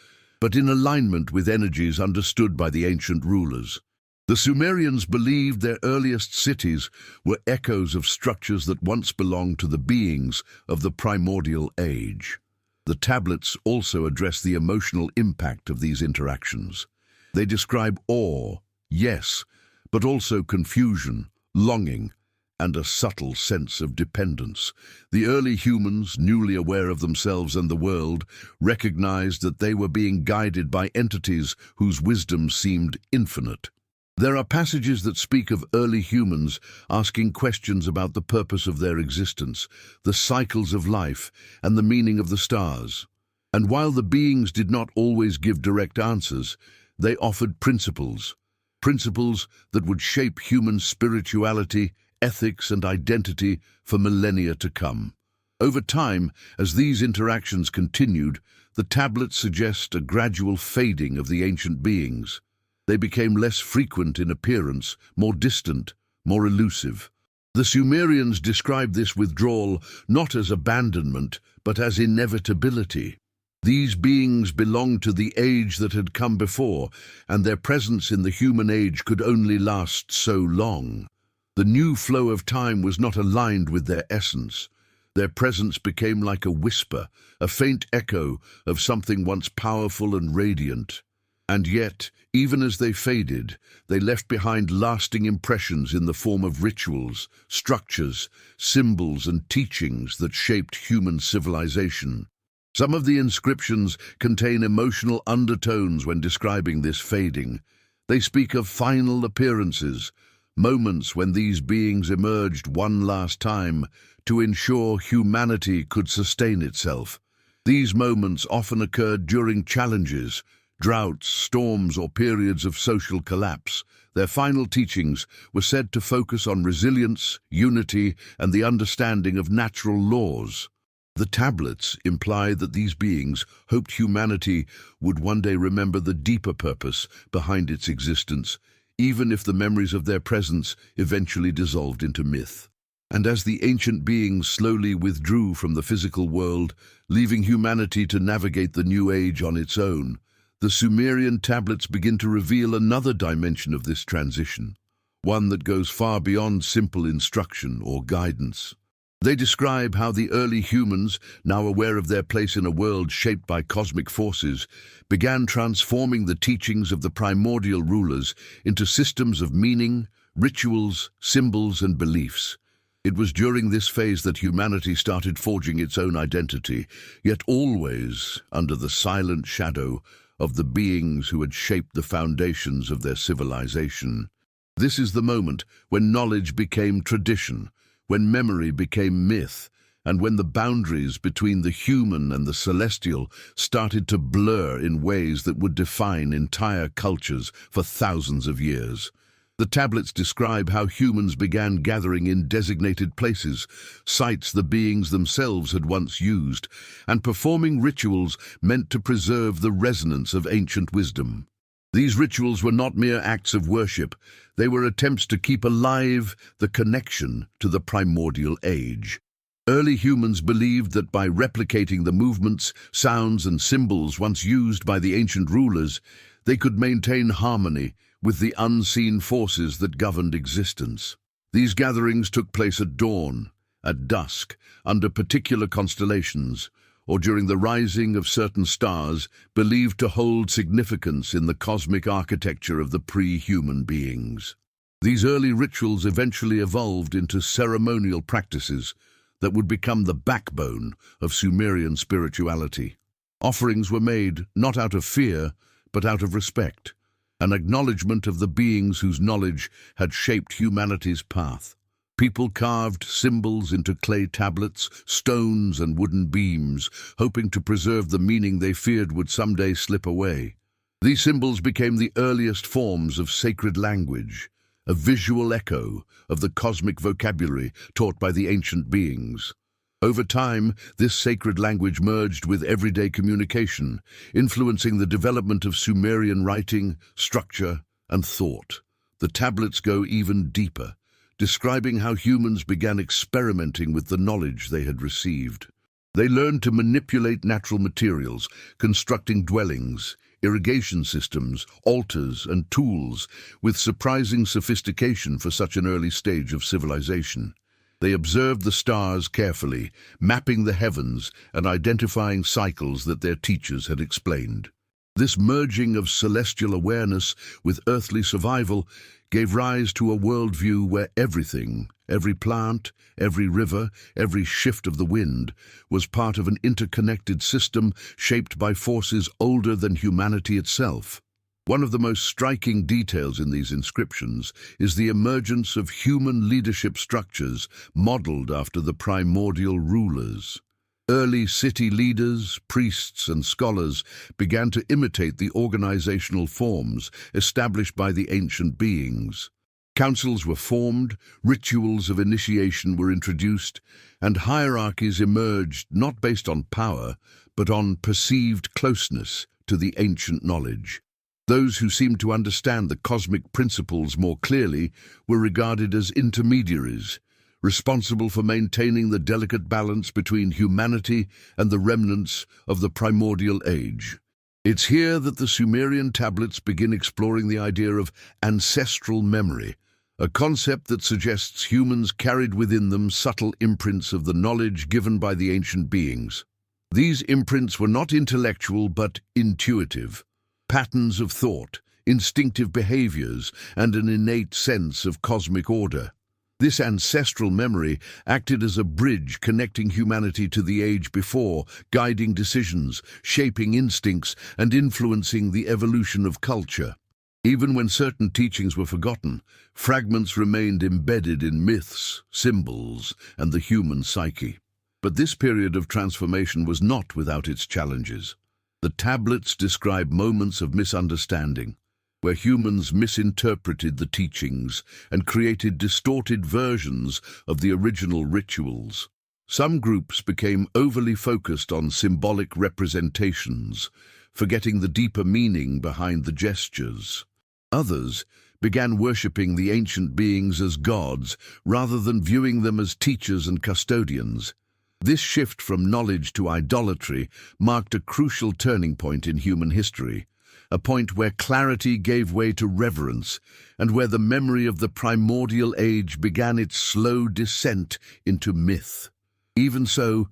but in alignment with energies understood by the ancient rulers. The Sumerians believed their earliest cities were echoes of structures that once belonged to the beings of the primordial age. The tablets also address the emotional impact of these interactions. They describe awe, yes, but also confusion, longing, and a subtle sense of dependence. The early humans, newly aware of themselves and the world, recognized that they were being guided by entities whose wisdom seemed infinite. There are passages that speak of early humans asking questions about the purpose of their existence, the cycles of life, and the meaning of the stars. And while the beings did not always give direct answers, they offered principles that would shape human spirituality, ethics, and identity for millennia to come. Over time, as these interactions continued, the tablets suggest a gradual fading of the ancient beings. They became less frequent in appearance, more distant, more elusive. The Sumerians described this withdrawal not as abandonment, but as inevitability. These beings belonged to the age that had come before, and their presence in the human age could only last so long. The new flow of time was not aligned with their essence. Their presence became like a whisper, a faint echo of something once powerful and radiant. And yet, even as they faded, they left behind lasting impressions in the form of rituals, structures, symbols, and teachings that shaped human civilization. Some of the inscriptions contain emotional undertones when describing this fading. They speak of final appearances, moments when these beings emerged one last time to ensure humanity could sustain itself. These moments often occurred during challenges, droughts, storms, or periods of social collapse. Their final teachings were said to focus on resilience, unity, and the understanding of natural laws. The tablets imply that these beings hoped humanity would one day remember the deeper purpose behind its existence, even if the memories of their presence eventually dissolved into myth. And as the ancient beings slowly withdrew from the physical world, leaving humanity to navigate the new age on its own, the Sumerian tablets begin to reveal another dimension of this transition, one that goes far beyond simple instruction or guidance. They describe how the early humans, now aware of their place in a world shaped by cosmic forces, began transforming the teachings of the primordial rulers into systems of meaning, rituals, symbols, and beliefs. It was during this phase that humanity started forging its own identity, yet always under the silent shadow of the beings who had shaped the foundations of their civilization. This is the moment when knowledge became tradition, when memory became myth, and when the boundaries between the human and the celestial started to blur in ways that would define entire cultures for thousands of years. The tablets describe how humans began gathering in designated places, sites the beings themselves had once used, and performing rituals meant to preserve the resonance of ancient wisdom. These rituals were not mere acts of worship, they were attempts to keep alive the connection to the primordial age. Early humans believed that by replicating the movements, sounds, and symbols once used by the ancient rulers, they could maintain harmony with the unseen forces that governed existence. These gatherings took place at dawn, at dusk, under particular constellations, or during the rising of certain stars believed to hold significance in the cosmic architecture of the pre-human beings. These early rituals eventually evolved into ceremonial practices that would become the backbone of Sumerian spirituality. Offerings were made not out of fear, but out of respect, an acknowledgement of the beings whose knowledge had shaped humanity's path. People carved symbols into clay tablets, stones, and wooden beams, hoping to preserve the meaning they feared would someday slip away. These symbols became the earliest forms of sacred language, a visual echo of the cosmic vocabulary taught by the ancient beings. Over time, this sacred language merged with everyday communication, influencing the development of Sumerian writing, structure, and thought. The tablets go even deeper, describing how humans began experimenting with the knowledge they had received. They learned to manipulate natural materials, constructing dwellings, irrigation systems, altars, and tools with surprising sophistication for such an early stage of civilization. They observed the stars carefully, mapping the heavens and identifying cycles that their teachers had explained. This merging of celestial awareness with earthly survival gave rise to a worldview where everything, every plant, every river, every shift of the wind, was part of an interconnected system shaped by forces older than humanity itself. One of the most striking details in these inscriptions is the emergence of human leadership structures modeled after the primordial rulers. Early city leaders, priests, and scholars began to imitate the organizational forms established by the ancient beings. Councils were formed, rituals of initiation were introduced, and hierarchies emerged not based on power, but on perceived closeness to the ancient knowledge. Those who seemed to understand the cosmic principles more clearly were regarded as intermediaries, responsible for maintaining the delicate balance between humanity and the remnants of the primordial age. It's here that the Sumerian tablets begin exploring the idea of ancestral memory, a concept that suggests humans carried within them subtle imprints of the knowledge given by the ancient beings. These imprints were not intellectual but intuitive. Patterns of thought, instinctive behaviors, and an innate sense of cosmic order. This ancestral memory acted as a bridge connecting humanity to the age before, guiding decisions, shaping instincts, and influencing the evolution of culture. Even when certain teachings were forgotten, fragments remained embedded in myths, symbols, and the human psyche. But this period of transformation was not without its challenges. The tablets describe moments of misunderstanding, where humans misinterpreted the teachings and created distorted versions of the original rituals. Some groups became overly focused on symbolic representations, forgetting the deeper meaning behind the gestures. Others began worshipping the ancient beings as gods rather than viewing them as teachers and custodians. This shift from knowledge to idolatry marked a crucial turning point in human history, a point where clarity gave way to reverence and where the memory of the primordial age began its slow descent into myth. Even so,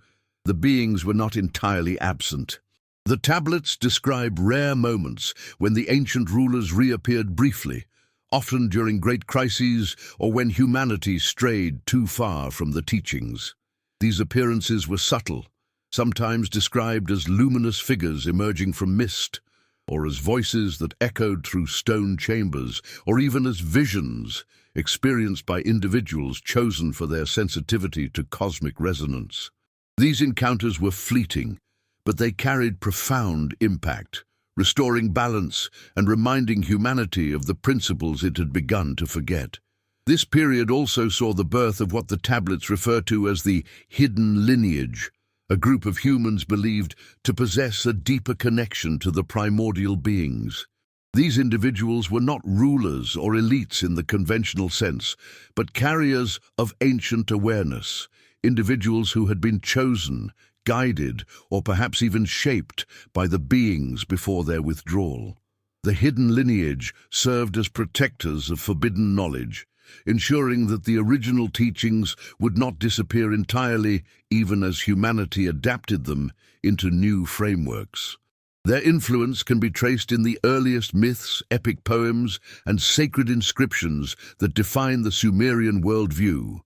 the beings were not entirely absent. The tablets describe rare moments when the ancient rulers reappeared briefly, often during great crises or when humanity strayed too far from the teachings. These appearances were subtle, sometimes described as luminous figures emerging from mist, or as voices that echoed through stone chambers, or even as visions experienced by individuals chosen for their sensitivity to cosmic resonance. These encounters were fleeting, but they carried profound impact, restoring balance and reminding humanity of the principles it had begun to forget. This period also saw the birth of what the tablets refer to as the hidden lineage, a group of humans believed to possess a deeper connection to the primordial beings. These individuals were not rulers or elites in the conventional sense, but carriers of ancient awareness, individuals who had been chosen, guided, or perhaps even shaped by the beings before their withdrawal. The hidden lineage served as protectors of forbidden knowledge, ensuring that the original teachings would not disappear entirely even as humanity adapted them into new frameworks. Their influence can be traced in the earliest myths, epic poems, and sacred inscriptions that define the Sumerian worldview.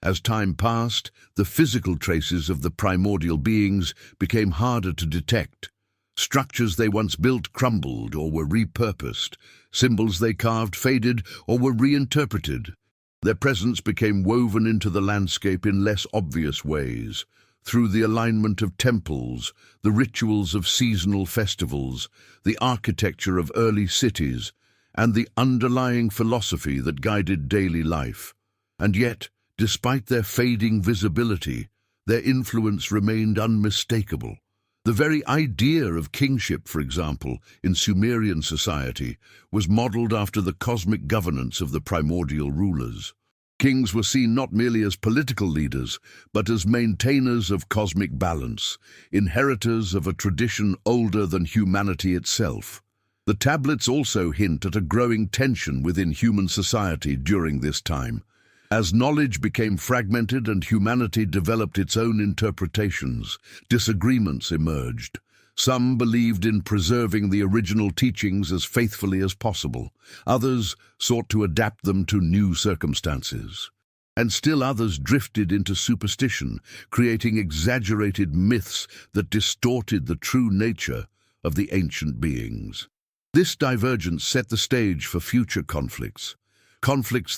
As time passed, the physical traces of the primordial beings became harder to detect. Structures they once built crumbled or were repurposed. Symbols they carved faded or were reinterpreted. Their presence became woven into the landscape in less obvious ways, through the alignment of temples, the rituals of seasonal festivals, the architecture of early cities, and the underlying philosophy that guided daily life. And yet, despite their fading visibility, their influence remained unmistakable. The very idea of kingship, for example, in Sumerian society, was modeled after the cosmic governance of the primordial rulers. Kings were seen not merely as political leaders, but as maintainers of cosmic balance, inheritors of a tradition older than humanity itself. The tablets also hint at a growing tension within human society during this time. As knowledge became fragmented and humanity developed its own interpretations, disagreements emerged. Some believed in preserving the original teachings as faithfully as possible. Others sought to adapt them to new circumstances. And still others drifted into superstition, creating exaggerated myths that distorted the true nature of the ancient beings. This divergence set the stage for future conflicts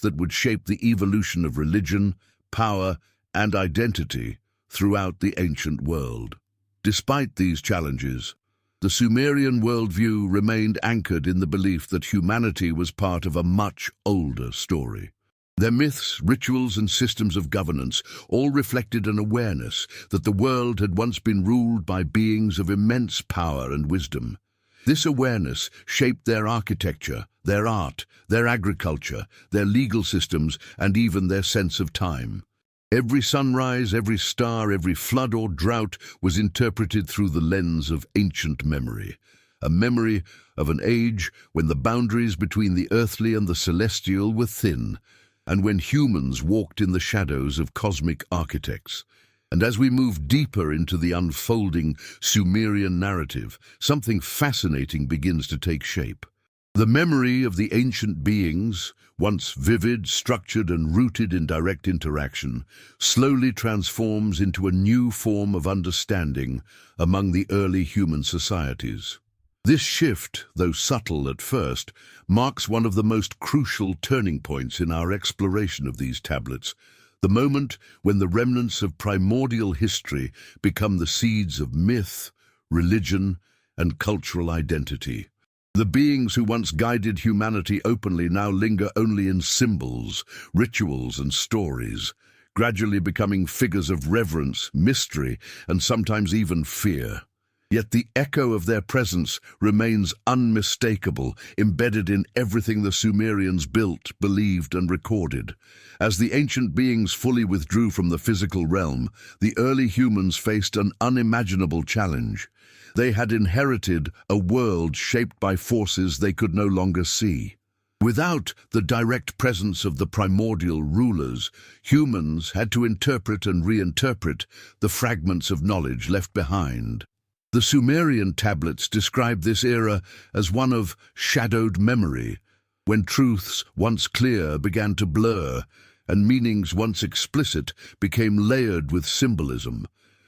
that would shape the evolution of religion, power, and identity throughout the ancient world. Despite these challenges, the Sumerian worldview remained anchored in the belief that humanity was part of a much older story. Their myths, rituals, and systems of governance all reflected an awareness that the world had once been ruled by beings of immense power and wisdom. This awareness shaped their architecture, their art, their agriculture, their legal systems, and even their sense of time. Every sunrise, every star, every flood or drought was interpreted through the lens of ancient memory, a memory of an age when the boundaries between the earthly and the celestial were thin, and when humans walked in the shadows of cosmic architects. And as we move deeper into the unfolding Sumerian narrative, something fascinating begins to take shape. The memory of the ancient beings, once vivid, structured, and rooted in direct interaction, slowly transforms into a new form of understanding among the early human societies. This shift, though subtle at first, marks one of the most crucial turning points in our exploration of these tablets, the moment when the remnants of primordial history become the seeds of myth, religion, and cultural identity. The beings who once guided humanity openly now linger only in symbols, rituals, and stories, gradually becoming figures of reverence, mystery, and sometimes even fear. Yet the echo of their presence remains unmistakable, embedded in everything the Sumerians built, believed, and recorded. As the ancient beings fully withdrew from the physical realm, the early humans faced an unimaginable challenge. They had inherited a world shaped by forces they could no longer see. Without the direct presence of the primordial rulers, humans had to interpret and reinterpret the fragments of knowledge left behind. The Sumerian tablets describe this era as one of shadowed memory, when truths once clear began to blur, and meanings once explicit became layered with symbolism.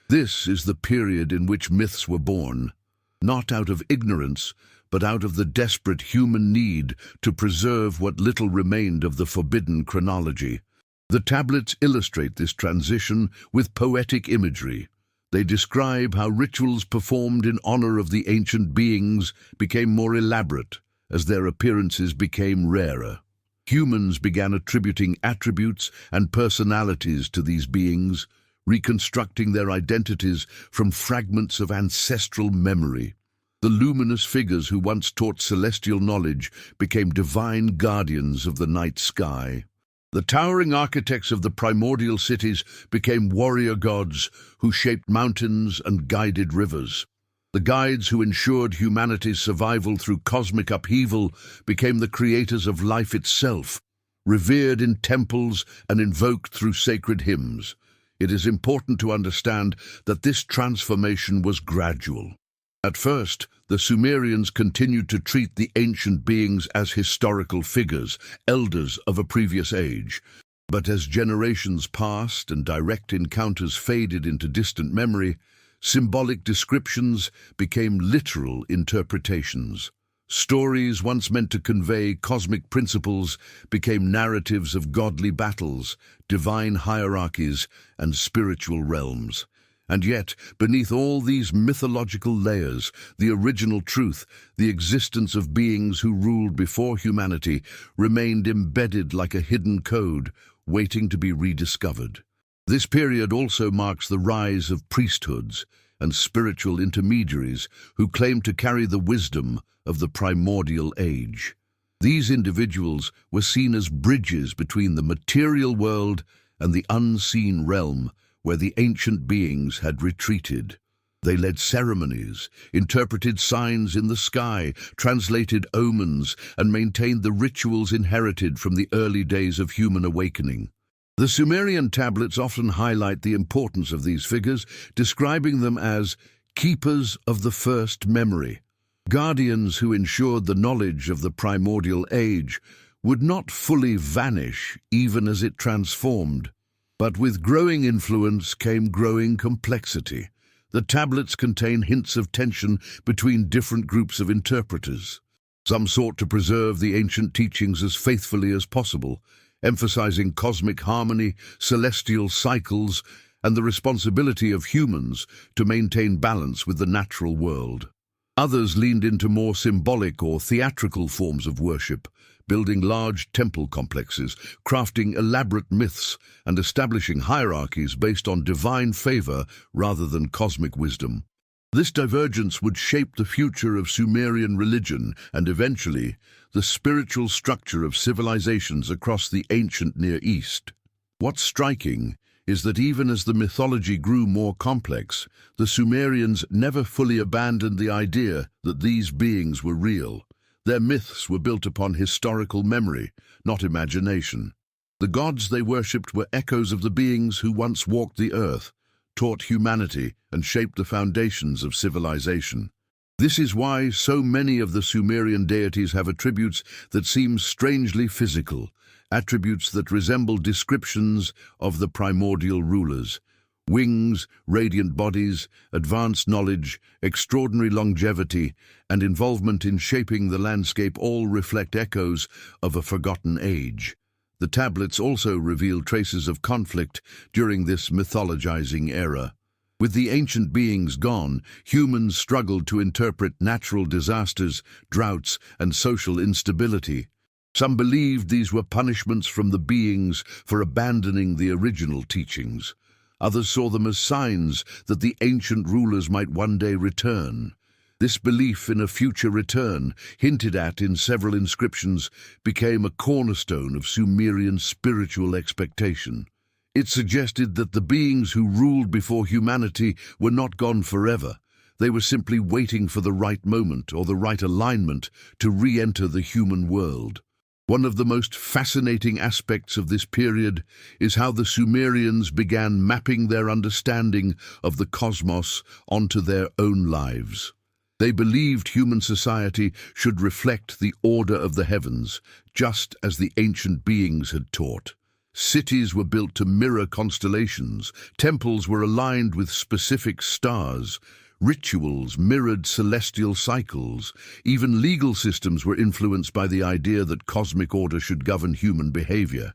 This is the period in which myths were born, not out of ignorance, but out of the desperate human need to preserve what little remained of the forbidden chronology. The tablets illustrate this transition with poetic imagery. They describe how rituals performed in honor of the ancient beings became more elaborate as their appearances became rarer. Humans began attributing attributes and personalities to these beings, reconstructing their identities from fragments of ancestral memory. The luminous figures who once taught celestial knowledge became divine guardians of the night sky. The towering architects of the primordial cities became warrior gods who shaped mountains and guided rivers. The guides who ensured humanity's survival through cosmic upheaval became the creators of life itself, revered in temples and invoked through sacred hymns. It is important to understand that this transformation was gradual. At first, the Sumerians continued to treat the ancient beings as historical figures, elders of a previous age. But as generations passed and direct encounters faded into distant memory, symbolic descriptions became literal interpretations. Stories once meant to convey cosmic principles became narratives of godly battles, divine hierarchies, and spiritual realms. And yet, beneath all these mythological layers, the original truth, the existence of beings who ruled before humanity, remained embedded like a hidden code, waiting to be rediscovered. This period also marks the rise of priesthoods and spiritual intermediaries who claimed to carry the wisdom of the primordial age. These individuals were seen as bridges between the material world and the unseen realm where the ancient beings had retreated. They led ceremonies, interpreted signs in the sky, translated omens, and maintained the rituals inherited from the early days of human awakening. The Sumerian tablets often highlight the importance of these figures, describing them as keepers of the first memory. Guardians who ensured the knowledge of the primordial age would not fully vanish even as it transformed. But with growing influence came growing complexity. The tablets contain hints of tension between different groups of interpreters. Some sought to preserve the ancient teachings as faithfully as possible, emphasizing cosmic harmony, celestial cycles, and the responsibility of humans to maintain balance with the natural world. Others leaned into more symbolic or theatrical forms of worship, building large temple complexes, crafting elaborate myths, and establishing hierarchies based on divine favor rather than cosmic wisdom. This divergence would shape the future of Sumerian religion and eventually the spiritual structure of civilizations across the ancient Near East. What's striking is that even as the mythology grew more complex, the Sumerians never fully abandoned the idea that these beings were real. Their myths were built upon historical memory, not imagination. The gods they worshipped were echoes of the beings who once walked the earth, taught humanity, and shaped the foundations of civilization. This is why so many of the Sumerian deities have attributes that seem strangely physical, attributes that resemble descriptions of the primordial rulers. Wings, radiant bodies, advanced knowledge, extraordinary longevity, and involvement in shaping the landscape all reflect echoes of a forgotten age. The tablets also reveal traces of conflict during this mythologizing era. With the ancient beings gone, humans struggled to interpret natural disasters, droughts, and social instability. Some believed these were punishments from the beings for abandoning the original teachings. Others saw them as signs that the ancient rulers might one day return. This belief in a future return, hinted at in several inscriptions, became a cornerstone of Sumerian spiritual expectation. It suggested that the beings who ruled before humanity were not gone forever. They were simply waiting for the right moment or the right alignment to re-enter the human world. One of the most fascinating aspects of this period is how the Sumerians began mapping their understanding of the cosmos onto their own lives. They believed human society should reflect the order of the heavens, just as the ancient beings had taught. Cities were built to mirror constellations, temples were aligned with specific stars, rituals mirrored celestial cycles, even legal systems were influenced by the idea that cosmic order should govern human behavior.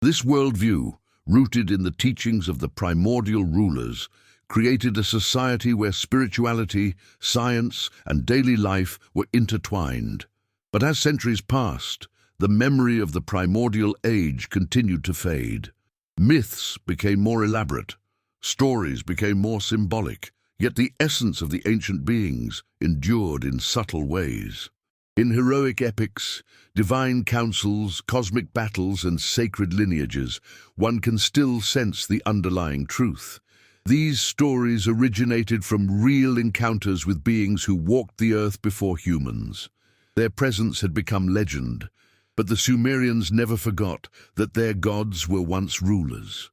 This worldview, rooted in the teachings of the primordial rulers, created a society where spirituality, science, and daily life were intertwined. But as centuries passed, the memory of the primordial age continued to fade. Myths became more elaborate, stories became more symbolic, yet the essence of the ancient beings endured in subtle ways. In heroic epics, divine councils, cosmic battles, and sacred lineages, one can still sense the underlying truth. These stories originated from real encounters with beings who walked the earth before humans. Their presence had become legend, but the Sumerians never forgot that their gods were once rulers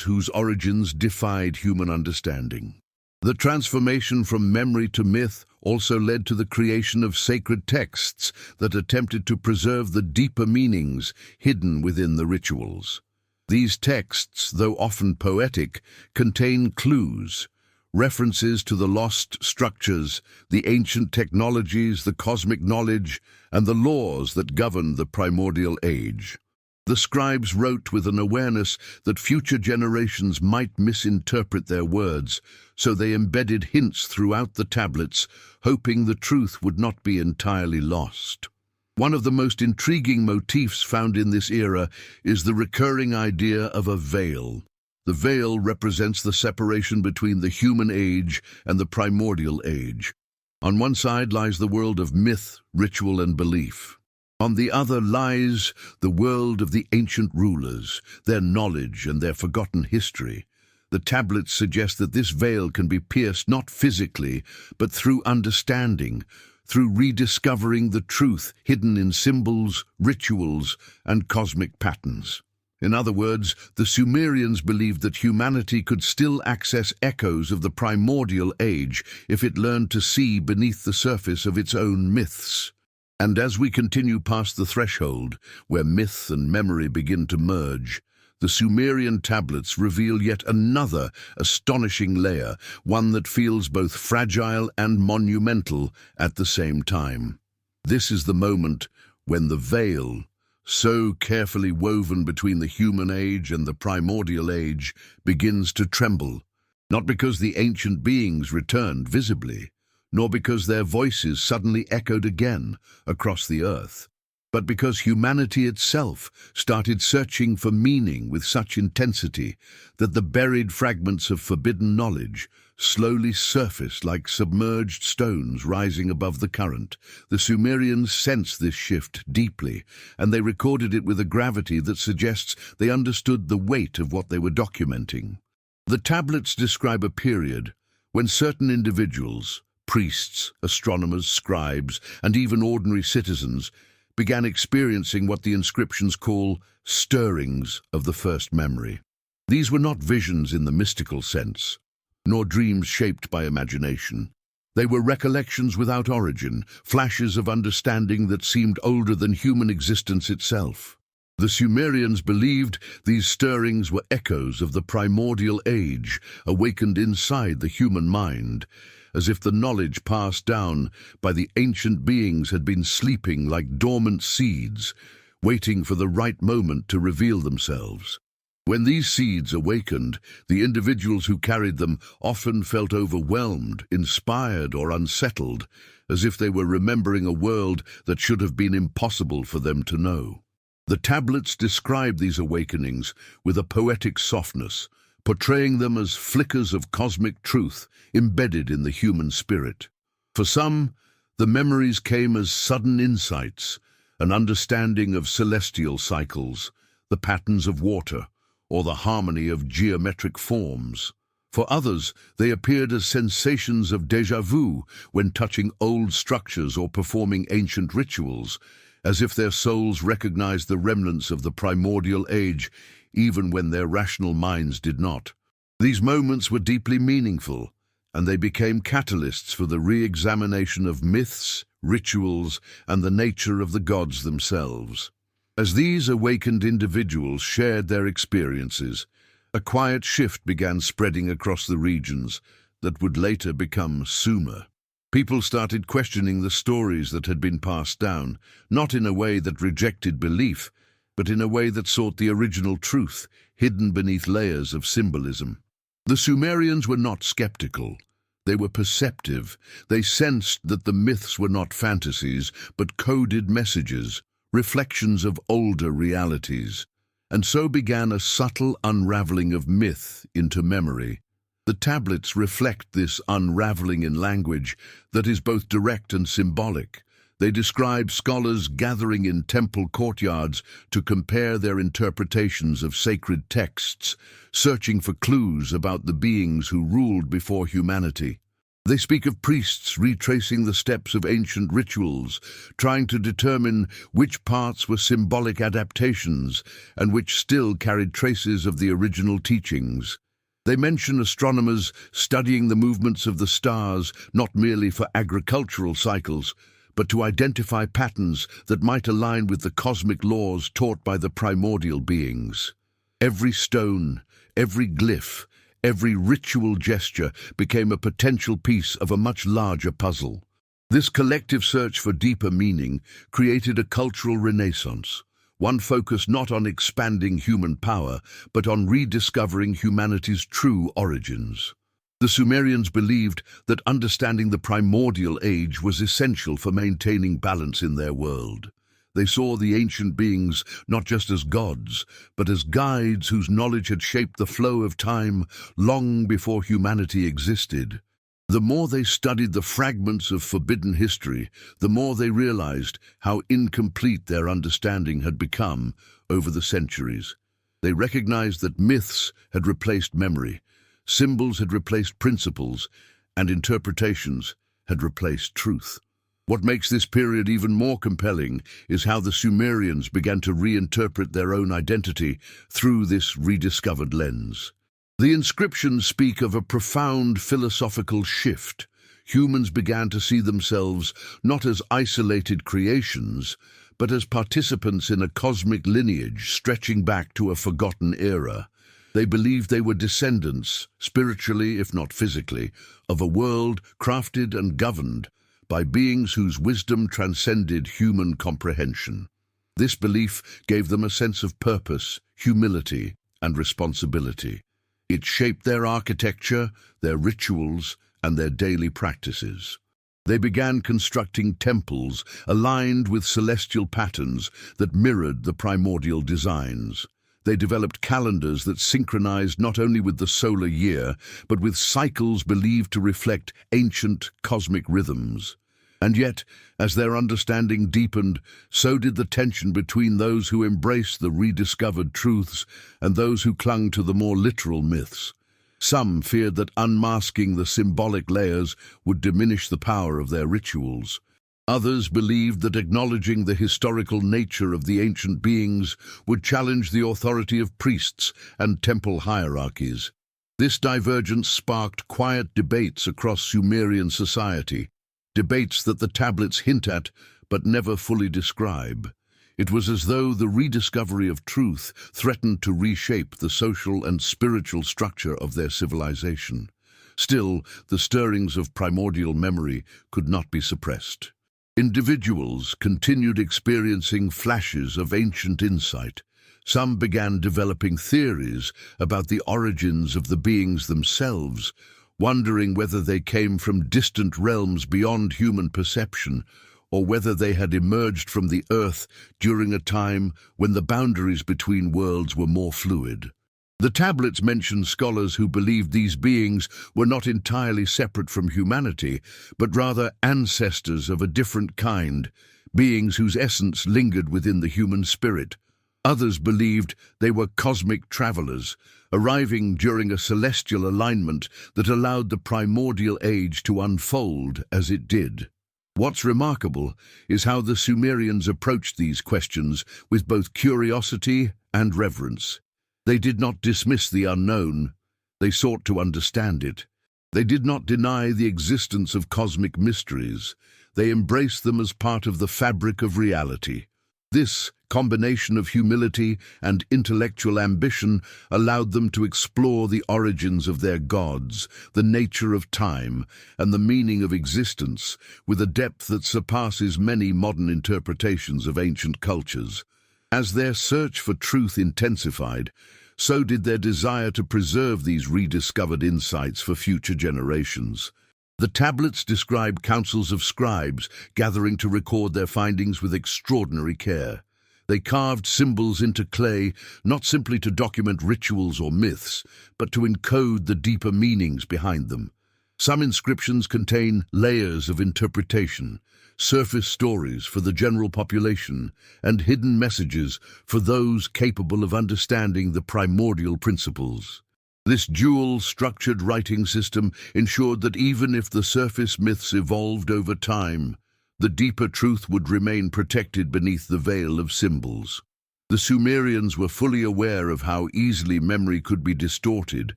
whose origins defied human understanding. The transformation from memory to myth also led to the creation of sacred texts that attempted to preserve the deeper meanings hidden within the rituals. These texts, though often poetic, contain clues, references to the lost structures, the ancient technologies, the cosmic knowledge, and the laws that governed the primordial age. The scribes wrote with an awareness that future generations might misinterpret their words, so they embedded hints throughout the tablets, hoping the truth would not be entirely lost. One of the most intriguing motifs found in this era is the recurring idea of a veil. The veil represents the separation between the human age and the primordial age. On one side lies the world of myth, ritual, and belief. On the other lies the world of the ancient rulers, their knowledge and their forgotten history. The tablets suggest that this veil can be pierced not physically, but through understanding, through rediscovering the truth hidden in symbols, rituals, and cosmic patterns. In other words, the Sumerians believed that humanity could still access echoes of the primordial age if it learned to see beneath the surface of its own myths. And as we continue past the threshold, where myth and memory begin to merge, the Sumerian tablets reveal yet another astonishing layer, one that feels both fragile and monumental at the same time. This is the moment when the veil, so carefully woven between the human age and the primordial age, begins to tremble, not because the ancient beings returned visibly, nor because their voices suddenly echoed again across the earth, but because humanity itself started searching for meaning with such intensity that the buried fragments of forbidden knowledge slowly surfaced like submerged stones rising above the current. The Sumerians sensed this shift deeply, and they recorded it with a gravity that suggests they understood the weight of what they were documenting. The tablets describe a period when certain individuals, priests, astronomers, scribes, and even ordinary citizens, began experiencing what the inscriptions call stirrings of the first memory. These were not visions in the mystical sense, nor dreams shaped by imagination. They were recollections without origin, flashes of understanding that seemed older than human existence itself. The Sumerians believed these stirrings were echoes of the primordial age, awakened inside the human mind, as if the knowledge passed down by the ancient beings had been sleeping like dormant seeds, waiting for the right moment to reveal themselves. When these seeds awakened, the individuals who carried them often felt overwhelmed, inspired, or unsettled, as if they were remembering a world that should have been impossible for them to know. The tablets describe these awakenings with a poetic softness, portraying them as flickers of cosmic truth embedded in the human spirit. For some, the memories came as sudden insights, an understanding of celestial cycles, the patterns of water, or the harmony of geometric forms. For others, they appeared as sensations of déjà vu when touching old structures or performing ancient rituals, as if their souls recognized the remnants of the primordial age, even when their rational minds did not. These moments were deeply meaningful, and they became catalysts for the re-examination of myths, rituals, and the nature of the gods themselves. As these awakened individuals shared their experiences, a quiet shift began spreading across the regions that would later become Sumer. People started questioning the stories that had been passed down, not in a way that rejected belief, but in a way that sought the original truth, hidden beneath layers of symbolism. The Sumerians were not skeptical. They were perceptive. They sensed that the myths were not fantasies, but coded messages, reflections of older realities. And so began a subtle unraveling of myth into memory. The tablets reflect this unraveling in language that is both direct and symbolic. They describe scholars gathering in temple courtyards to compare their interpretations of sacred texts, searching for clues about the beings who ruled before humanity. They speak of priests retracing the steps of ancient rituals, trying to determine which parts were symbolic adaptations and which still carried traces of the original teachings. They mention astronomers studying the movements of the stars not merely for agricultural cycles, but to identify patterns that might align with the cosmic laws taught by the primordial beings. Every stone, every glyph, every ritual gesture became a potential piece of a much larger puzzle. This collective search for deeper meaning created a cultural renaissance, one focused not on expanding human power, but on rediscovering humanity's true origins. The Sumerians believed that understanding the primordial age was essential for maintaining balance in their world. They saw the ancient beings not just as gods, but as guides whose knowledge had shaped the flow of time long before humanity existed. The more they studied the fragments of forbidden history, the more they realized how incomplete their understanding had become over the centuries. They recognized that myths had replaced memory, symbols had replaced principles, and interpretations had replaced truth. What makes this period even more compelling is how the Sumerians began to reinterpret their own identity through this rediscovered lens. The inscriptions speak of a profound philosophical shift. Humans began to see themselves not as isolated creations, but as participants in a cosmic lineage stretching back to a forgotten era. They believed they were descendants, spiritually if not physically, of a world crafted and governed by beings whose wisdom transcended human comprehension. This belief gave them a sense of purpose, humility, and responsibility. It shaped their architecture, their rituals, and their daily practices. They began constructing temples aligned with celestial patterns that mirrored the primordial designs. They developed calendars that synchronized not only with the solar year, but with cycles believed to reflect ancient cosmic rhythms. And yet, as their understanding deepened, so did the tension between those who embraced the rediscovered truths and those who clung to the more literal myths. Some feared that unmasking the symbolic layers would diminish the power of their rituals. Others believed that acknowledging the historical nature of the ancient beings would challenge the authority of priests and temple hierarchies. This divergence sparked quiet debates across Sumerian society, debates that the tablets hint at but never fully describe. It was as though the rediscovery of truth threatened to reshape the social and spiritual structure of their civilization. Still, the stirrings of primordial memory could not be suppressed. Individuals continued experiencing flashes of ancient insight. Some began developing theories about the origins of the beings themselves, wondering whether they came from distant realms beyond human perception, or whether they had emerged from the earth during a time when the boundaries between worlds were more fluid. The tablets mention scholars who believed these beings were not entirely separate from humanity, but rather ancestors of a different kind, beings whose essence lingered within the human spirit. Others believed they were cosmic travelers, arriving during a celestial alignment that allowed the primordial age to unfold as it did. What's remarkable is how the Sumerians approached these questions with both curiosity and reverence. They did not dismiss the unknown, they sought to understand it. They did not deny the existence of cosmic mysteries, they embraced them as part of the fabric of reality. This combination of humility and intellectual ambition allowed them to explore the origins of their gods, the nature of time, and the meaning of existence with a depth that surpasses many modern interpretations of ancient cultures. As their search for truth intensified, so did their desire to preserve these rediscovered insights for future generations. The tablets describe councils of scribes gathering to record their findings with extraordinary care. They carved symbols into clay, not simply to document rituals or myths, but to encode the deeper meanings behind them. Some inscriptions contain layers of interpretation, surface stories for the general population, and hidden messages for those capable of understanding the primordial principles. This dual-structured writing system ensured that even if the surface myths evolved over time, the deeper truth would remain protected beneath the veil of symbols. The Sumerians were fully aware of how easily memory could be distorted,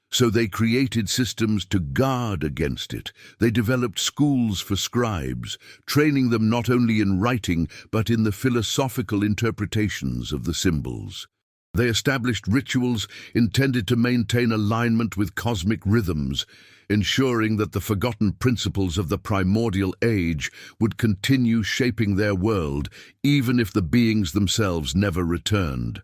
so they created systems to guard against it. They developed schools for scribes, training them not only in writing but in the philosophical interpretations of the symbols. They established rituals intended to maintain alignment with cosmic rhythms, ensuring that the forgotten principles of the primordial age would continue shaping their world, even if the beings themselves never returned.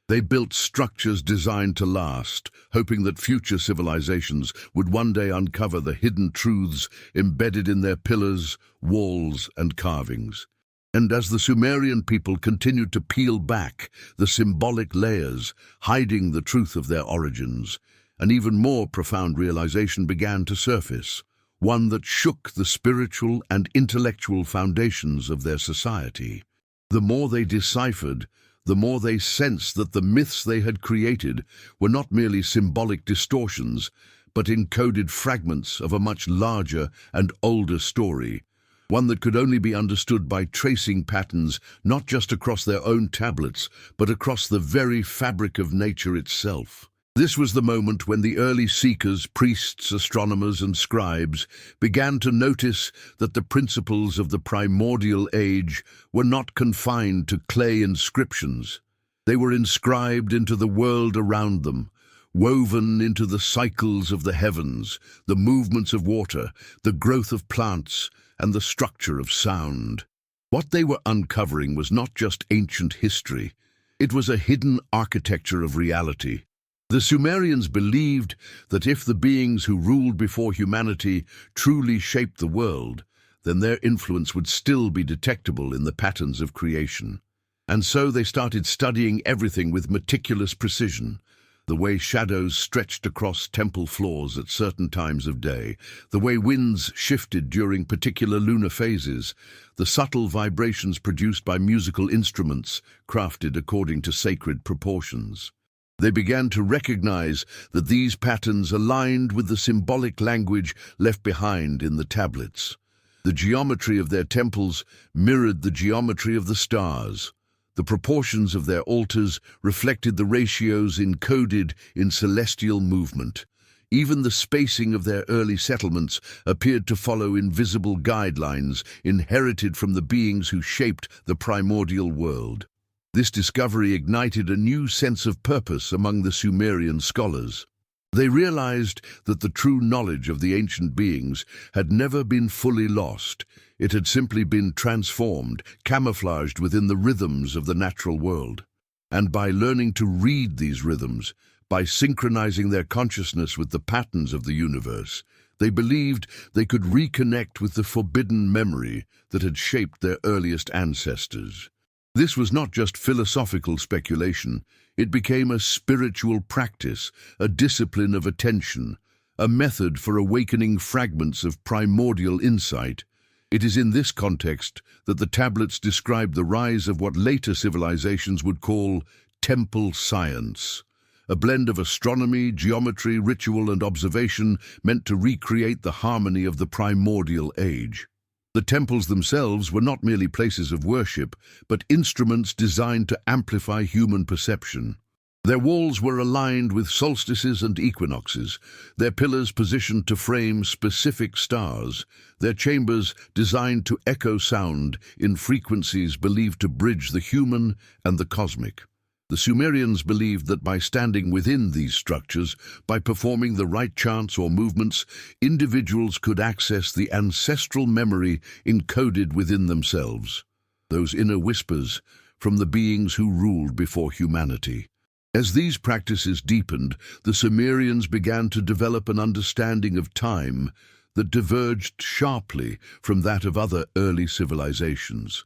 They built structures designed to last, hoping that future civilizations would one day uncover the hidden truths embedded in their pillars, walls, and carvings. And as the Sumerian people continued to peel back the symbolic layers, hiding the truth of their origins, an even more profound realization began to surface, one that shook the spiritual and intellectual foundations of their society. The more they deciphered, the more they sensed that the myths they had created were not merely symbolic distortions, but encoded fragments of a much larger and older story, one that could only be understood by tracing patterns not just across their own tablets, but across the very fabric of nature itself. This was the moment when the early seekers, priests, astronomers, and scribes began to notice that the principles of the primordial age were not confined to clay inscriptions. They were inscribed into the world around them, woven into the cycles of the heavens, the movements of water, the growth of plants, and the structure of sound. What they were uncovering was not just ancient history, it was a hidden architecture of reality. The Sumerians believed that if the beings who ruled before humanity truly shaped the world, then their influence would still be detectable in the patterns of creation. And so they started studying everything with meticulous precision. The way shadows stretched across temple floors at certain times of day, the way winds shifted during particular lunar phases, the subtle vibrations produced by musical instruments crafted according to sacred proportions. They began to recognize that these patterns aligned with the symbolic language left behind in the tablets. The geometry of their temples mirrored the geometry of the stars. The proportions of their altars reflected the ratios encoded in celestial movement. Even the spacing of their early settlements appeared to follow invisible guidelines inherited from the beings who shaped the primordial world. This discovery ignited a new sense of purpose among the Sumerian scholars. They realized that the true knowledge of the ancient beings had never been fully lost. It had simply been transformed, camouflaged within the rhythms of the natural world. And by learning to read these rhythms, by synchronizing their consciousness with the patterns of the universe, they believed they could reconnect with the forbidden memory that had shaped their earliest ancestors. This was not just philosophical speculation, it became a spiritual practice, a discipline of attention, a method for awakening fragments of primordial insight. It is in this context that the tablets describe the rise of what later civilizations would call temple science, a blend of astronomy, geometry, ritual, and observation meant to recreate the harmony of the primordial age. The temples themselves were not merely places of worship, but instruments designed to amplify human perception. Their walls were aligned with solstices and equinoxes, their pillars positioned to frame specific stars, their chambers designed to echo sound in frequencies believed to bridge the human and the cosmic. The Sumerians believed that by standing within these structures, by performing the right chants or movements, individuals could access the ancestral memory encoded within themselves, those inner whispers from the beings who ruled before humanity. As these practices deepened, the Sumerians began to develop an understanding of time that diverged sharply from that of other early civilizations.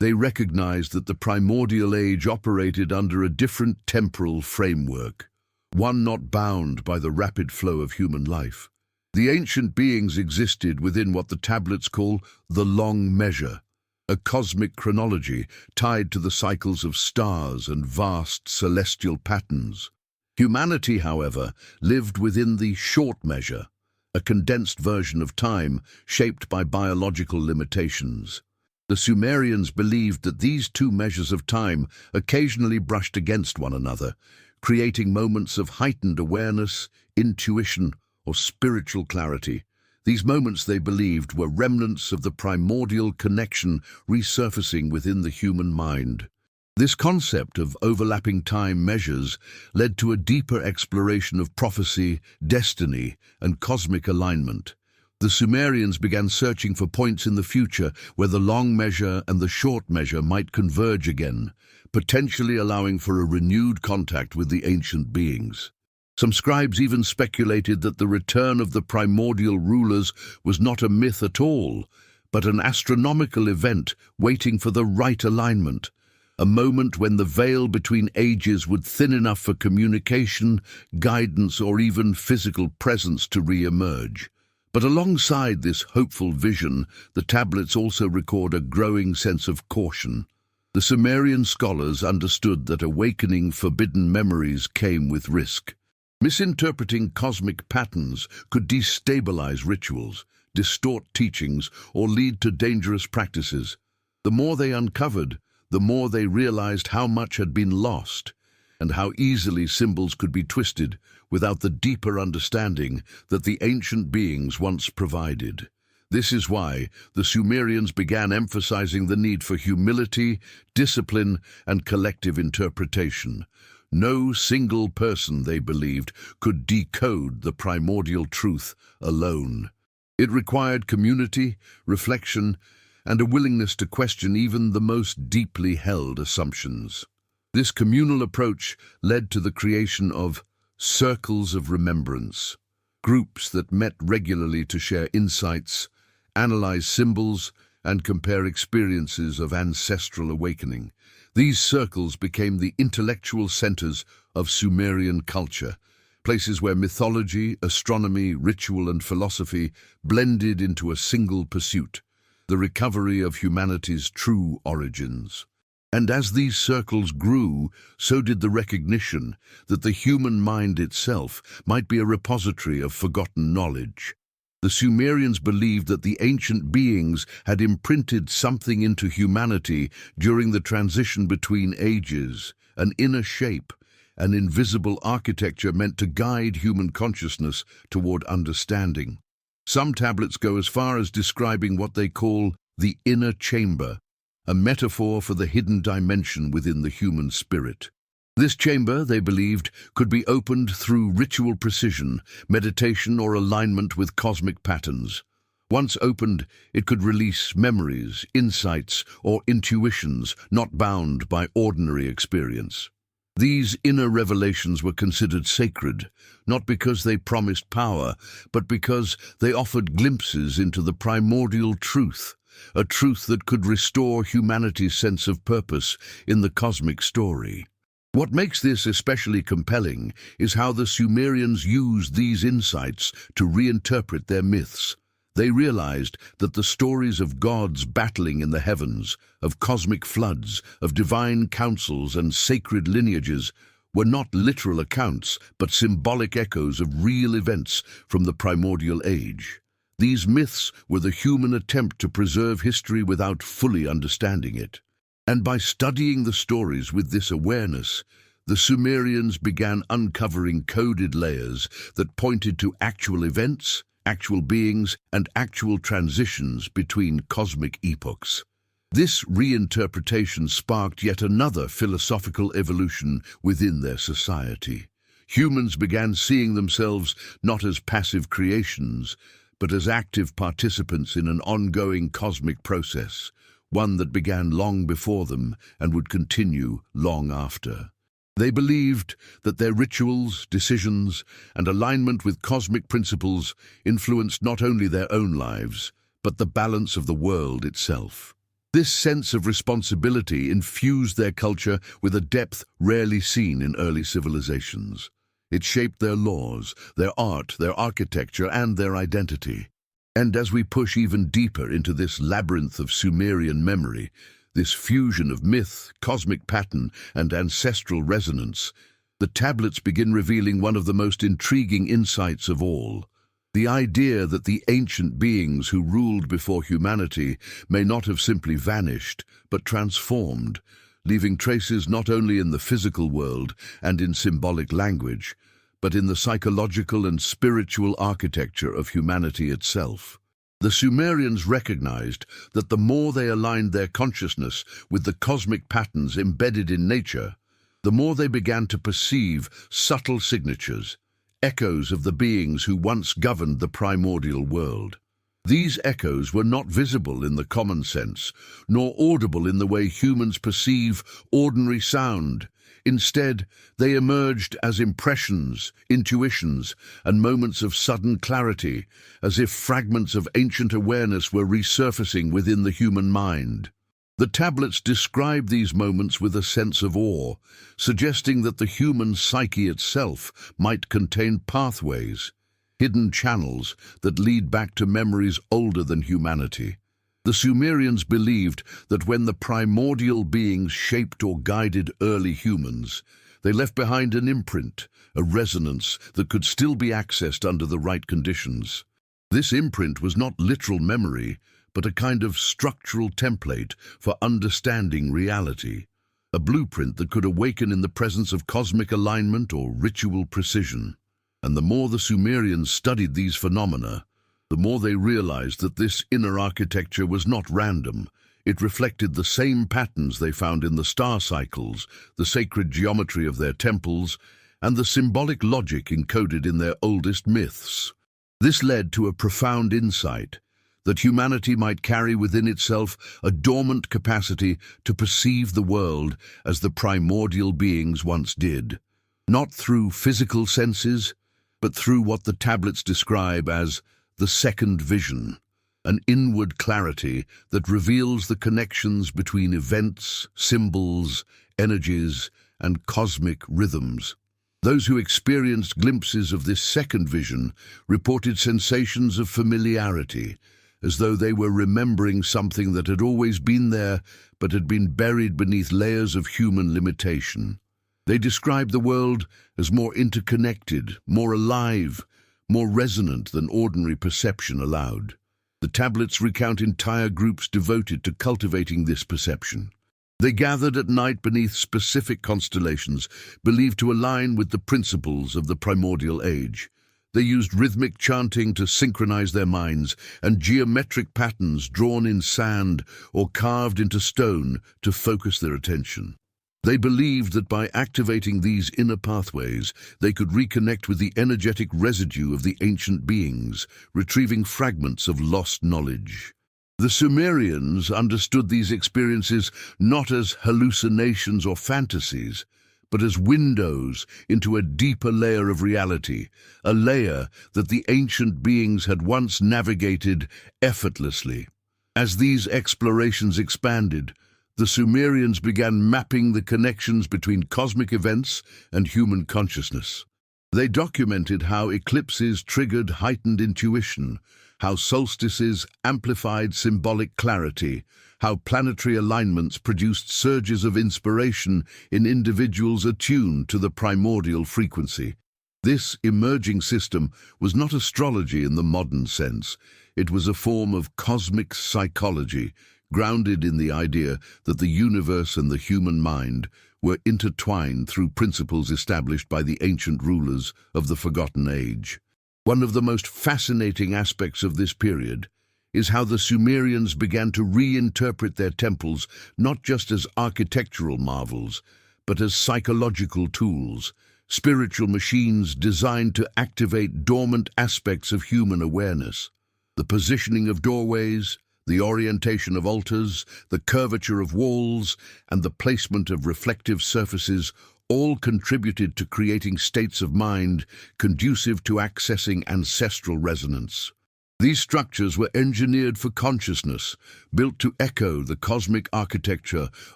They recognized that the primordial age operated under a different temporal framework, one not bound by the rapid flow of human life. The ancient beings existed within what the tablets call the long measure, a cosmic chronology tied to the cycles of stars and vast celestial patterns. Humanity, however, lived within the short measure, a condensed version of time shaped by biological limitations. The Sumerians believed that these two measures of time occasionally brushed against one another, creating moments of heightened awareness, intuition, or spiritual clarity. These moments, they believed, were remnants of the primordial connection resurfacing within the human mind. This concept of overlapping time measures led to a deeper exploration of prophecy, destiny, and cosmic alignment. The Sumerians began searching for points in the future where the long measure and the short measure might converge again, potentially allowing for a renewed contact with the ancient beings. Some scribes even speculated that the return of the primordial rulers was not a myth at all, but an astronomical event waiting for the right alignment, a moment when the veil between ages would thin enough for communication, guidance, or even physical presence to re-emerge. But alongside this hopeful vision, the tablets also record a growing sense of caution. The Sumerian scholars understood that awakening forbidden memories came with risk. Misinterpreting cosmic patterns could destabilize rituals, distort teachings, or lead to dangerous practices. The more they uncovered, the more they realized how much had been lost, and how easily symbols could be twisted without the deeper understanding that the ancient beings once provided. This is why the Sumerians began emphasizing the need for humility, discipline, and collective interpretation. No single person, they believed, could decode the primordial truth alone. It required community, reflection, and a willingness to question even the most deeply held assumptions. This communal approach led to the creation of circles of remembrance, groups that met regularly to share insights, analyze symbols, and compare experiences of ancestral awakening. These circles became the intellectual centers of Sumerian culture, places where mythology, astronomy, ritual, and philosophy blended into a single pursuit: the recovery of humanity's true origins. And as these circles grew, so did the recognition that the human mind itself might be a repository of forgotten knowledge. The Sumerians believed that the ancient beings had imprinted something into humanity during the transition between ages, an inner shape, an invisible architecture meant to guide human consciousness toward understanding. Some tablets go as far as describing what they call the inner chamber, a metaphor for the hidden dimension within the human spirit. This chamber, they believed, could be opened through ritual precision, meditation, or alignment with cosmic patterns. Once opened, it could release memories, insights, or intuitions not bound by ordinary experience. These inner revelations were considered sacred, not because they promised power, but because they offered glimpses into the primordial truth, a truth that could restore humanity's sense of purpose in the cosmic story. What makes this especially compelling is how the Sumerians used these insights to reinterpret their myths. They realized that the stories of gods battling in the heavens, of cosmic floods, of divine councils and sacred lineages were not literal accounts, but symbolic echoes of real events from the primordial age. These myths were the human attempt to preserve history without fully understanding it. And by studying the stories with this awareness, the Sumerians began uncovering coded layers that pointed to actual events, actual beings, and actual transitions between cosmic epochs. This reinterpretation sparked yet another philosophical evolution within their society. Humans began seeing themselves not as passive creations, but as active participants in an ongoing cosmic process, one that began long before them and would continue long after. They believed that their rituals, decisions, and alignment with cosmic principles influenced not only their own lives, but the balance of the world itself. This sense of responsibility infused their culture with a depth rarely seen in early civilizations. It shaped their laws, their art, their architecture, and their identity. And as we push even deeper into this labyrinth of Sumerian memory, this fusion of myth, cosmic pattern, and ancestral resonance, the tablets begin revealing one of the most intriguing insights of all: the idea that the ancient beings who ruled before humanity may not have simply vanished, but transformed, leaving traces not only in the physical world and in symbolic language, but in the psychological and spiritual architecture of humanity itself. The Sumerians recognized that the more they aligned their consciousness with the cosmic patterns embedded in nature, the more they began to perceive subtle signatures, echoes of the beings who once governed the primordial world. These echoes were not visible in the common sense, nor audible in the way humans perceive ordinary sound. Instead, they emerged as impressions, intuitions, and moments of sudden clarity, as if fragments of ancient awareness were resurfacing within the human mind. The tablets describe these moments with a sense of awe, suggesting that the human psyche itself might contain pathways, hidden channels that lead back to memories older than humanity. The Sumerians believed that when the primordial beings shaped or guided early humans, they left behind an imprint, a resonance that could still be accessed under the right conditions. This imprint was not literal memory, but a kind of structural template for understanding reality, a blueprint that could awaken in the presence of cosmic alignment or ritual precision. And the more the Sumerians studied these phenomena, the more they realized that this inner architecture was not random. It reflected the same patterns they found in the star cycles, the sacred geometry of their temples, and the symbolic logic encoded in their oldest myths. This led to a profound insight that humanity might carry within itself a dormant capacity to perceive the world as the primordial beings once did, not through physical senses, but through what the tablets describe as the second vision, an inward clarity that reveals the connections between events, symbols, energies, and cosmic rhythms. Those who experienced glimpses of this second vision reported sensations of familiarity, as though they were remembering something that had always been there but had been buried beneath layers of human limitation. They described the world as more interconnected, more alive, more resonant than ordinary perception allowed. The tablets recount entire groups devoted to cultivating this perception. They gathered at night beneath specific constellations, believed to align with the principles of the primordial age. They used rhythmic chanting to synchronize their minds, and geometric patterns drawn in sand or carved into stone to focus their attention. They believed that by activating these inner pathways, they could reconnect with the energetic residue of the ancient beings, retrieving fragments of lost knowledge. The Sumerians understood these experiences not as hallucinations or fantasies, but as windows into a deeper layer of reality, a layer that the ancient beings had once navigated effortlessly. As these explorations expanded, the Sumerians began mapping the connections between cosmic events and human consciousness. They documented how eclipses triggered heightened intuition, how solstices amplified symbolic clarity, how planetary alignments produced surges of inspiration in individuals attuned to the primordial frequency. This emerging system was not astrology in the modern sense. It was a form of cosmic psychology, grounded in the idea that the universe and the human mind were intertwined through principles established by the ancient rulers of the forgotten age. One of the most fascinating aspects of this period is how the Sumerians began to reinterpret their temples not just as architectural marvels, but as psychological tools, spiritual machines designed to activate dormant aspects of human awareness. The positioning of doorways, the orientation of altars, the curvature of walls, and the placement of reflective surfaces all contributed to creating states of mind conducive to accessing ancestral resonance. These structures were engineered for consciousness, built to echo the cosmic architecture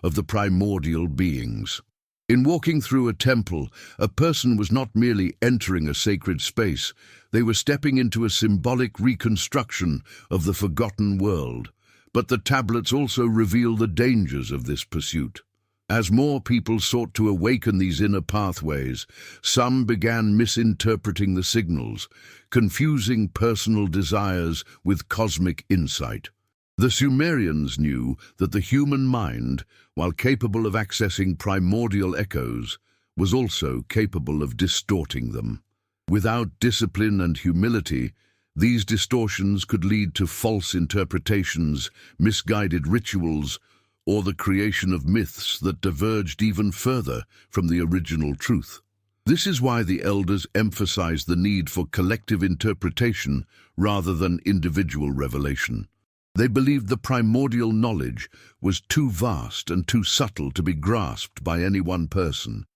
of the primordial beings. In walking through a temple, a person was not merely entering a sacred space, they were stepping into a symbolic reconstruction of the forgotten world. But the tablets also reveal the dangers of this pursuit. As more people sought to awaken these inner pathways, some began misinterpreting the signals, confusing personal desires with cosmic insight. The Sumerians knew that the human mind, while capable of accessing primordial echoes, was also capable of distorting them. Without discipline and humility, these distortions could lead to false interpretations, misguided rituals, or the creation of myths that diverged even further from the original truth. This is why the elders emphasized the need for collective interpretation rather than individual revelation. They believed the primordial knowledge was too vast and too subtle to be grasped by any one person.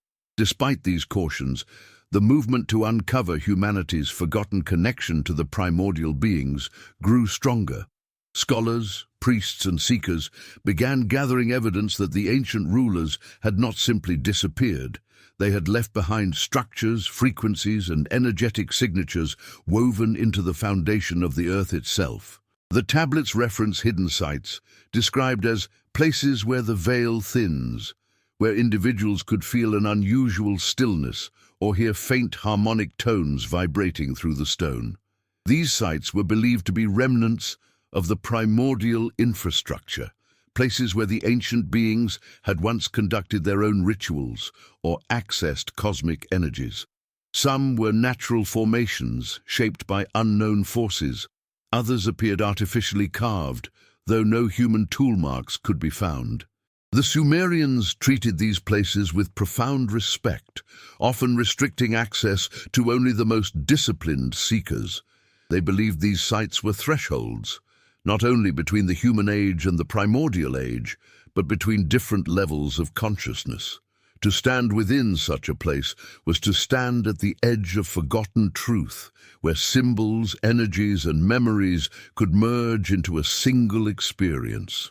Despite these cautions, the movement to uncover humanity's forgotten connection to the primordial beings grew stronger. Scholars, priests, and seekers began gathering evidence that the ancient rulers had not simply disappeared. They had left behind structures, frequencies, and energetic signatures woven into the foundation of the earth itself. The tablets reference hidden sites, described as places where the veil thins, where individuals could feel an unusual stillness or hear faint harmonic tones vibrating through the stone. These sites were believed to be remnants of the primordial infrastructure, places where the ancient beings had once conducted their own rituals or accessed cosmic energies. Some were natural formations shaped by unknown forces. Others appeared artificially carved, though no human tool marks could be found. The Sumerians treated these places with profound respect, often restricting access to only the most disciplined seekers. They believed these sites were thresholds, not only between the human age and the primordial age, but between different levels of consciousness. To stand within such a place was to stand at the edge of forgotten truth, where symbols, energies, and memories could merge into a single experience.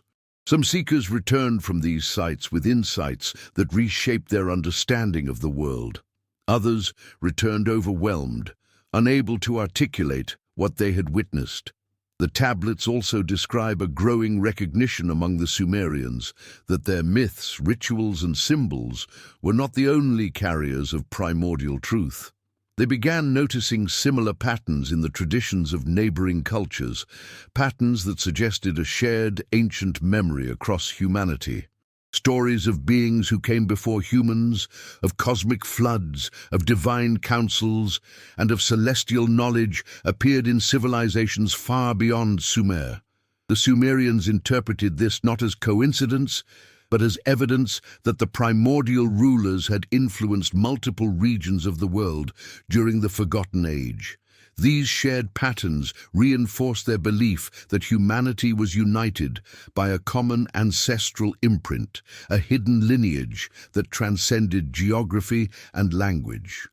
Some seekers returned from these sites with insights that reshaped their understanding of the world. Others returned overwhelmed, unable to articulate what they had witnessed. The tablets also describe a growing recognition among the Sumerians that their myths, rituals, and symbols were not the only carriers of primordial truth. They began noticing similar patterns in the traditions of neighboring cultures, patterns that suggested a shared ancient memory across humanity. Stories of beings who came before humans, of cosmic floods, of divine councils, and of celestial knowledge appeared in civilizations far beyond Sumer. The Sumerians interpreted this not as coincidence, but as evidence that the primordial rulers had influenced multiple regions of the world during the Forgotten Age. These shared patterns reinforced their belief that humanity was united by a common ancestral imprint, a hidden lineage that transcended geography and language.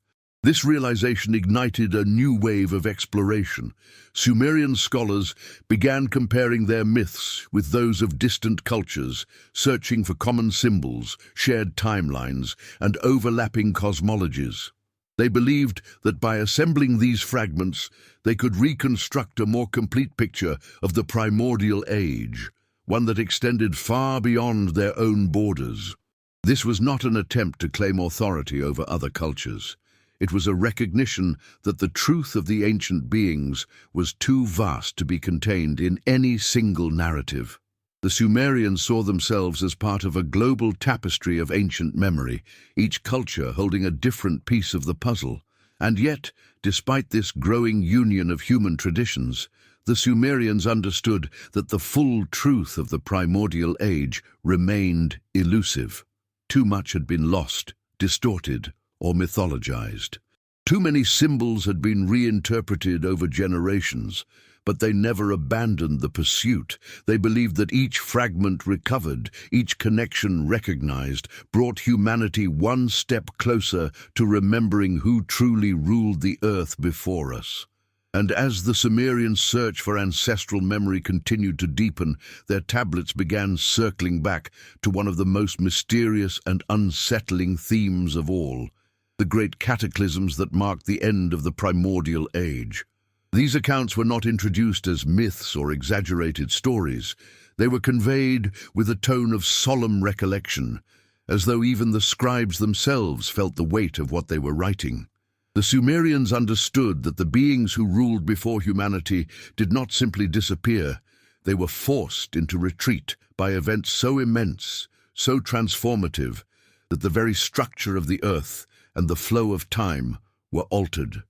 This realization ignited a new wave of exploration. Sumerian scholars began comparing their myths with those of distant cultures, searching for common symbols, shared timelines, and overlapping cosmologies. They believed that by assembling these fragments, they could reconstruct a more complete picture of the primordial age, one that extended far beyond their own borders. This was not an attempt to claim authority over other cultures. It was a recognition that the truth of the ancient beings was too vast to be contained in any single narrative. The Sumerians saw themselves as part of a global tapestry of ancient memory, each culture holding a different piece of the puzzle. And yet, despite this growing union of human traditions, the Sumerians understood that the full truth of the primordial age remained elusive. Too much had been lost, distorted, or mythologized. Too many symbols had been reinterpreted over generations, but they never abandoned the pursuit. They believed that each fragment recovered, each connection recognized, brought humanity one step closer to remembering who truly ruled the earth before us. And as the Sumerians' search for ancestral memory continued to deepen, their tablets began circling back to one of the most mysterious and unsettling themes of all, the great cataclysms that marked the end of the primordial age. These accounts were not introduced as myths or exaggerated stories. They were conveyed with a tone of solemn recollection, as though even the scribes themselves felt the weight of what they were writing. The Sumerians understood that the beings who ruled before humanity did not simply disappear. They were forced into retreat by events so immense, so transformative, that the very structure of the earth and the flow of time were altered.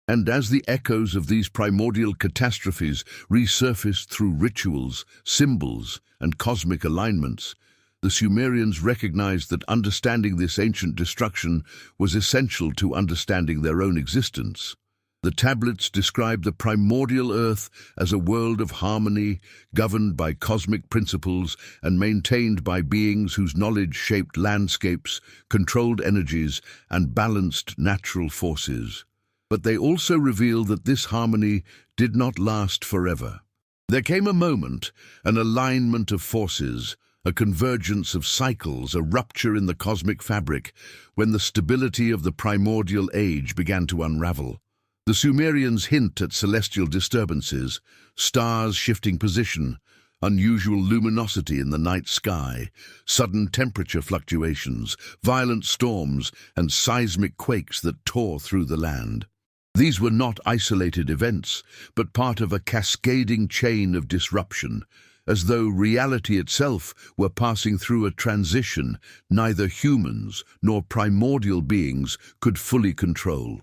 And as the echoes of these primordial catastrophes resurfaced through rituals, symbols, and cosmic alignments, the Sumerians recognized that understanding this ancient destruction was essential to understanding their own existence. The tablets describe the primordial earth as a world of harmony, governed by cosmic principles and maintained by beings whose knowledge shaped landscapes, controlled energies, and balanced natural forces. But they also reveal that this harmony did not last forever. There came a moment, an alignment of forces, a convergence of cycles, a rupture in the cosmic fabric, when the stability of the primordial age began to unravel. The Sumerians hint at celestial disturbances, stars shifting position, unusual luminosity in the night sky, sudden temperature fluctuations, violent storms, and seismic quakes that tore through the land. These were not isolated events, but part of a cascading chain of disruption, as though reality itself were passing through a transition neither humans nor primordial beings could fully control.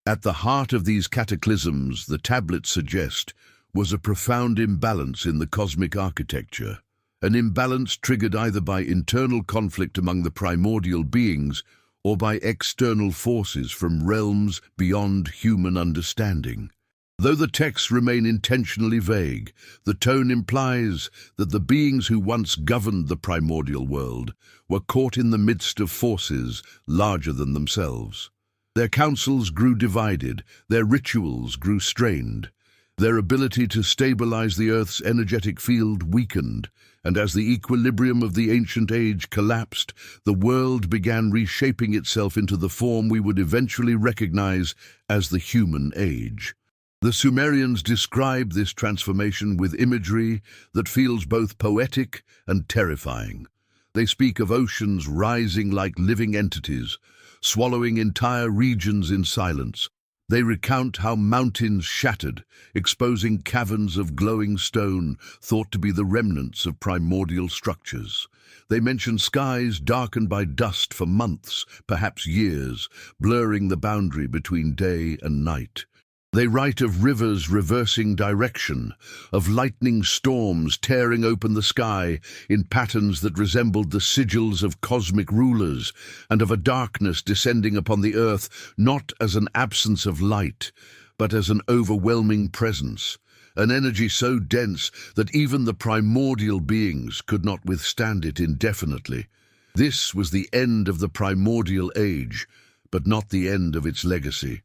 At the heart of these cataclysms, the tablets suggest, was a profound imbalance in the cosmic architecture, an imbalance triggered either by internal conflict among the primordial beings or by external forces from realms beyond human understanding. Though the texts remain intentionally vague, the tone implies that the beings who once governed the primordial world were caught in the midst of forces larger than themselves. Their councils grew divided, their rituals grew strained, their ability to stabilize the Earth's energetic field weakened, and as the equilibrium of the ancient age collapsed, the world began reshaping itself into the form we would eventually recognize as the human age. The Sumerians describe this transformation with imagery that feels both poetic and terrifying. They speak of oceans rising like living entities, swallowing entire regions in silence. They recount how mountains shattered, exposing caverns of glowing stone thought to be the remnants of primordial structures. They mention skies darkened by dust for months, perhaps years, blurring the boundary between day and night. They write of rivers reversing direction, of lightning storms tearing open the sky in patterns that resembled the sigils of cosmic rulers, and of a darkness descending upon the earth not as an absence of light, but as an overwhelming presence, an energy so dense that even the primordial beings could not withstand it indefinitely. This was the end of the primordial age, but not the end of its legacy.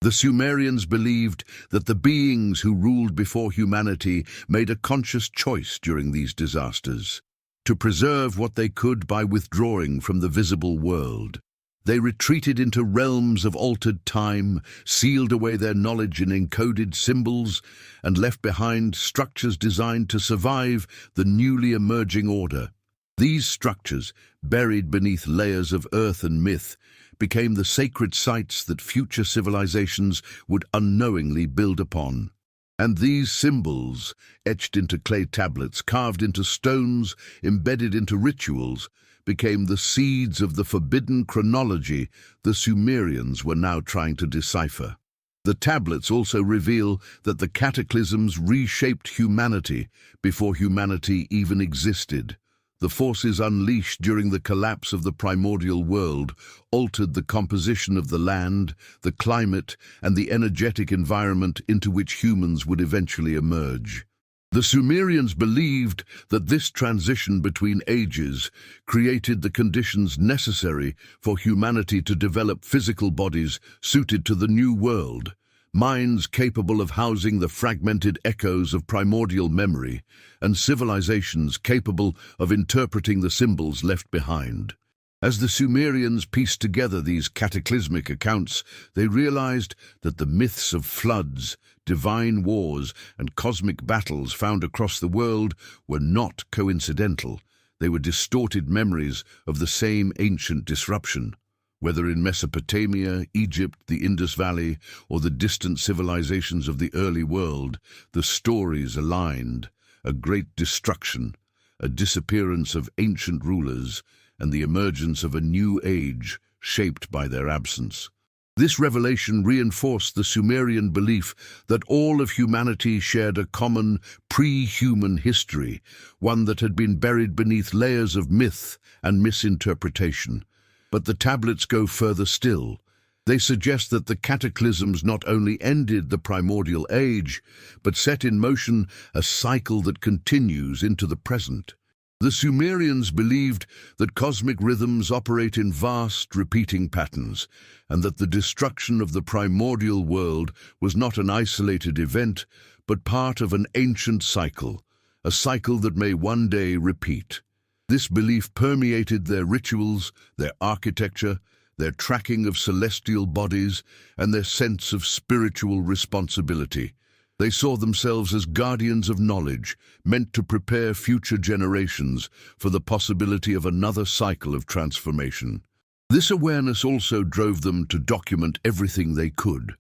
The Sumerians believed that the beings who ruled before humanity made a conscious choice during these disasters, to preserve what they could by withdrawing from the visible world. They retreated into realms of altered time, sealed away their knowledge in encoded symbols, and left behind structures designed to survive the newly emerging order. These structures, buried beneath layers of earth and myth, became the sacred sites that future civilizations would unknowingly build upon. And these symbols, etched into clay tablets, carved into stones, embedded into rituals, became the seeds of the forbidden chronology the Sumerians were now trying to decipher. The tablets also reveal that the cataclysms reshaped humanity before humanity even existed. The forces unleashed during the collapse of the primordial world altered the composition of the land, the climate, and the energetic environment into which humans would eventually emerge. The Sumerians believed that this transition between ages created the conditions necessary for humanity to develop physical bodies suited to the new world, minds capable of housing the fragmented echoes of primordial memory, and civilizations capable of interpreting the symbols left behind. As the Sumerians pieced together these cataclysmic accounts, they realized that the myths of floods, divine wars, and cosmic battles found across the world were not coincidental. They were distorted memories of the same ancient disruption. Whether in Mesopotamia, Egypt, the Indus Valley, or the distant civilizations of the early world, the stories aligned: a great destruction, a disappearance of ancient rulers, and the emergence of a new age shaped by their absence. This revelation reinforced the Sumerian belief that all of humanity shared a common pre-human history, one that had been buried beneath layers of myth and misinterpretation. But the tablets go further still. They suggest that the cataclysms not only ended the primordial age, but set in motion a cycle that continues into the present. The Sumerians believed that cosmic rhythms operate in vast, repeating patterns, and that the destruction of the primordial world was not an isolated event, but part of an ancient cycle, a cycle that may one day repeat. This belief permeated their rituals, their architecture, their tracking of celestial bodies, and their sense of spiritual responsibility. They saw themselves as guardians of knowledge, meant to prepare future generations for the possibility of another cycle of transformation. This awareness also drove them to document everything they could.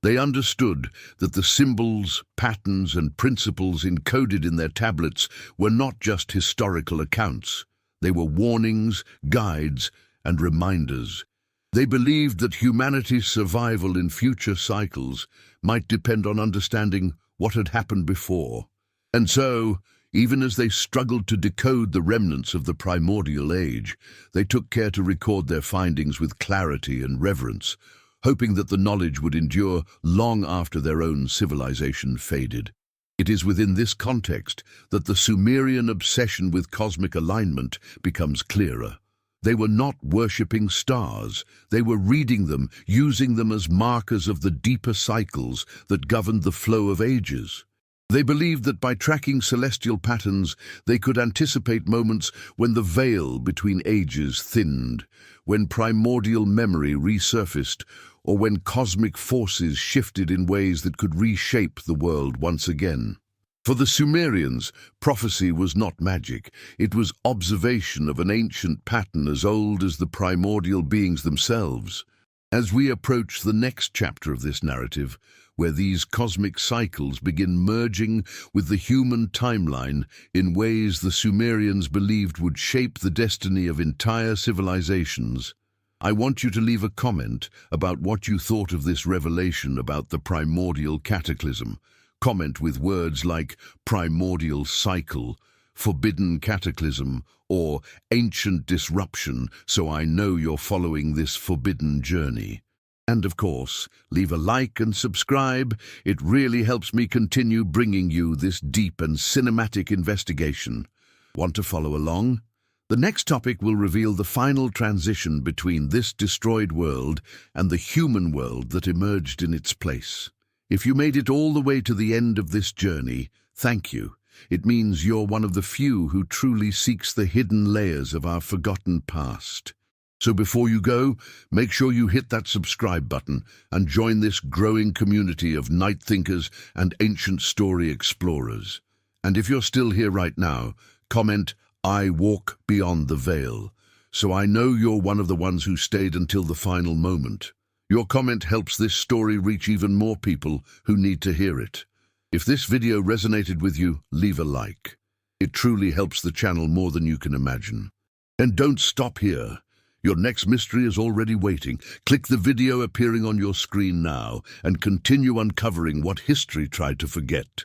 They understood that the symbols, patterns, and principles encoded in their tablets were not just historical accounts. They were warnings, guides, and reminders. They believed that humanity's survival in future cycles might depend on understanding what had happened before. And so, even as they struggled to decode the remnants of the primordial age, they took care to record their findings with clarity and reverence, hoping that the knowledge would endure long after their own civilization faded. It is within this context that the Sumerian obsession with cosmic alignment becomes clearer. They were not worshipping stars. They were reading them, using them as markers of the deeper cycles that governed the flow of ages. They believed that by tracking celestial patterns, they could anticipate moments when the veil between ages thinned, when primordial memory resurfaced, or when cosmic forces shifted in ways that could reshape the world once again. For the Sumerians, prophecy was not magic. It was observation of an ancient pattern as old as the primordial beings themselves. As we approach the next chapter of this narrative, where these cosmic cycles begin merging with the human timeline in ways the Sumerians believed would shape the destiny of entire civilizations, I want you to leave a comment about what you thought of this revelation about the primordial cataclysm. Comment with words like primordial cycle, forbidden cataclysm, or ancient disruption, so I know you're following this forbidden journey. And of course, leave a like and subscribe. It really helps me continue bringing you this deep and cinematic investigation. Want to follow along? The next topic will reveal the final transition between this destroyed world and the human world that emerged in its place. If you made it all the way to the end of this journey, thank you. It means you're one of the few who truly seeks the hidden layers of our forgotten past. So before you go, make sure you hit that subscribe button and join this growing community of night thinkers and ancient story explorers. And if you're still here right now, comment, "I walk beyond the veil," so I know you're one of the ones who stayed until the final moment. Your comment helps this story reach even more people who need to hear it. If this video resonated with you, leave a like. It truly helps the channel more than you can imagine. And don't stop here. Your next mystery is already waiting. Click the video appearing on your screen now and continue uncovering what history tried to forget.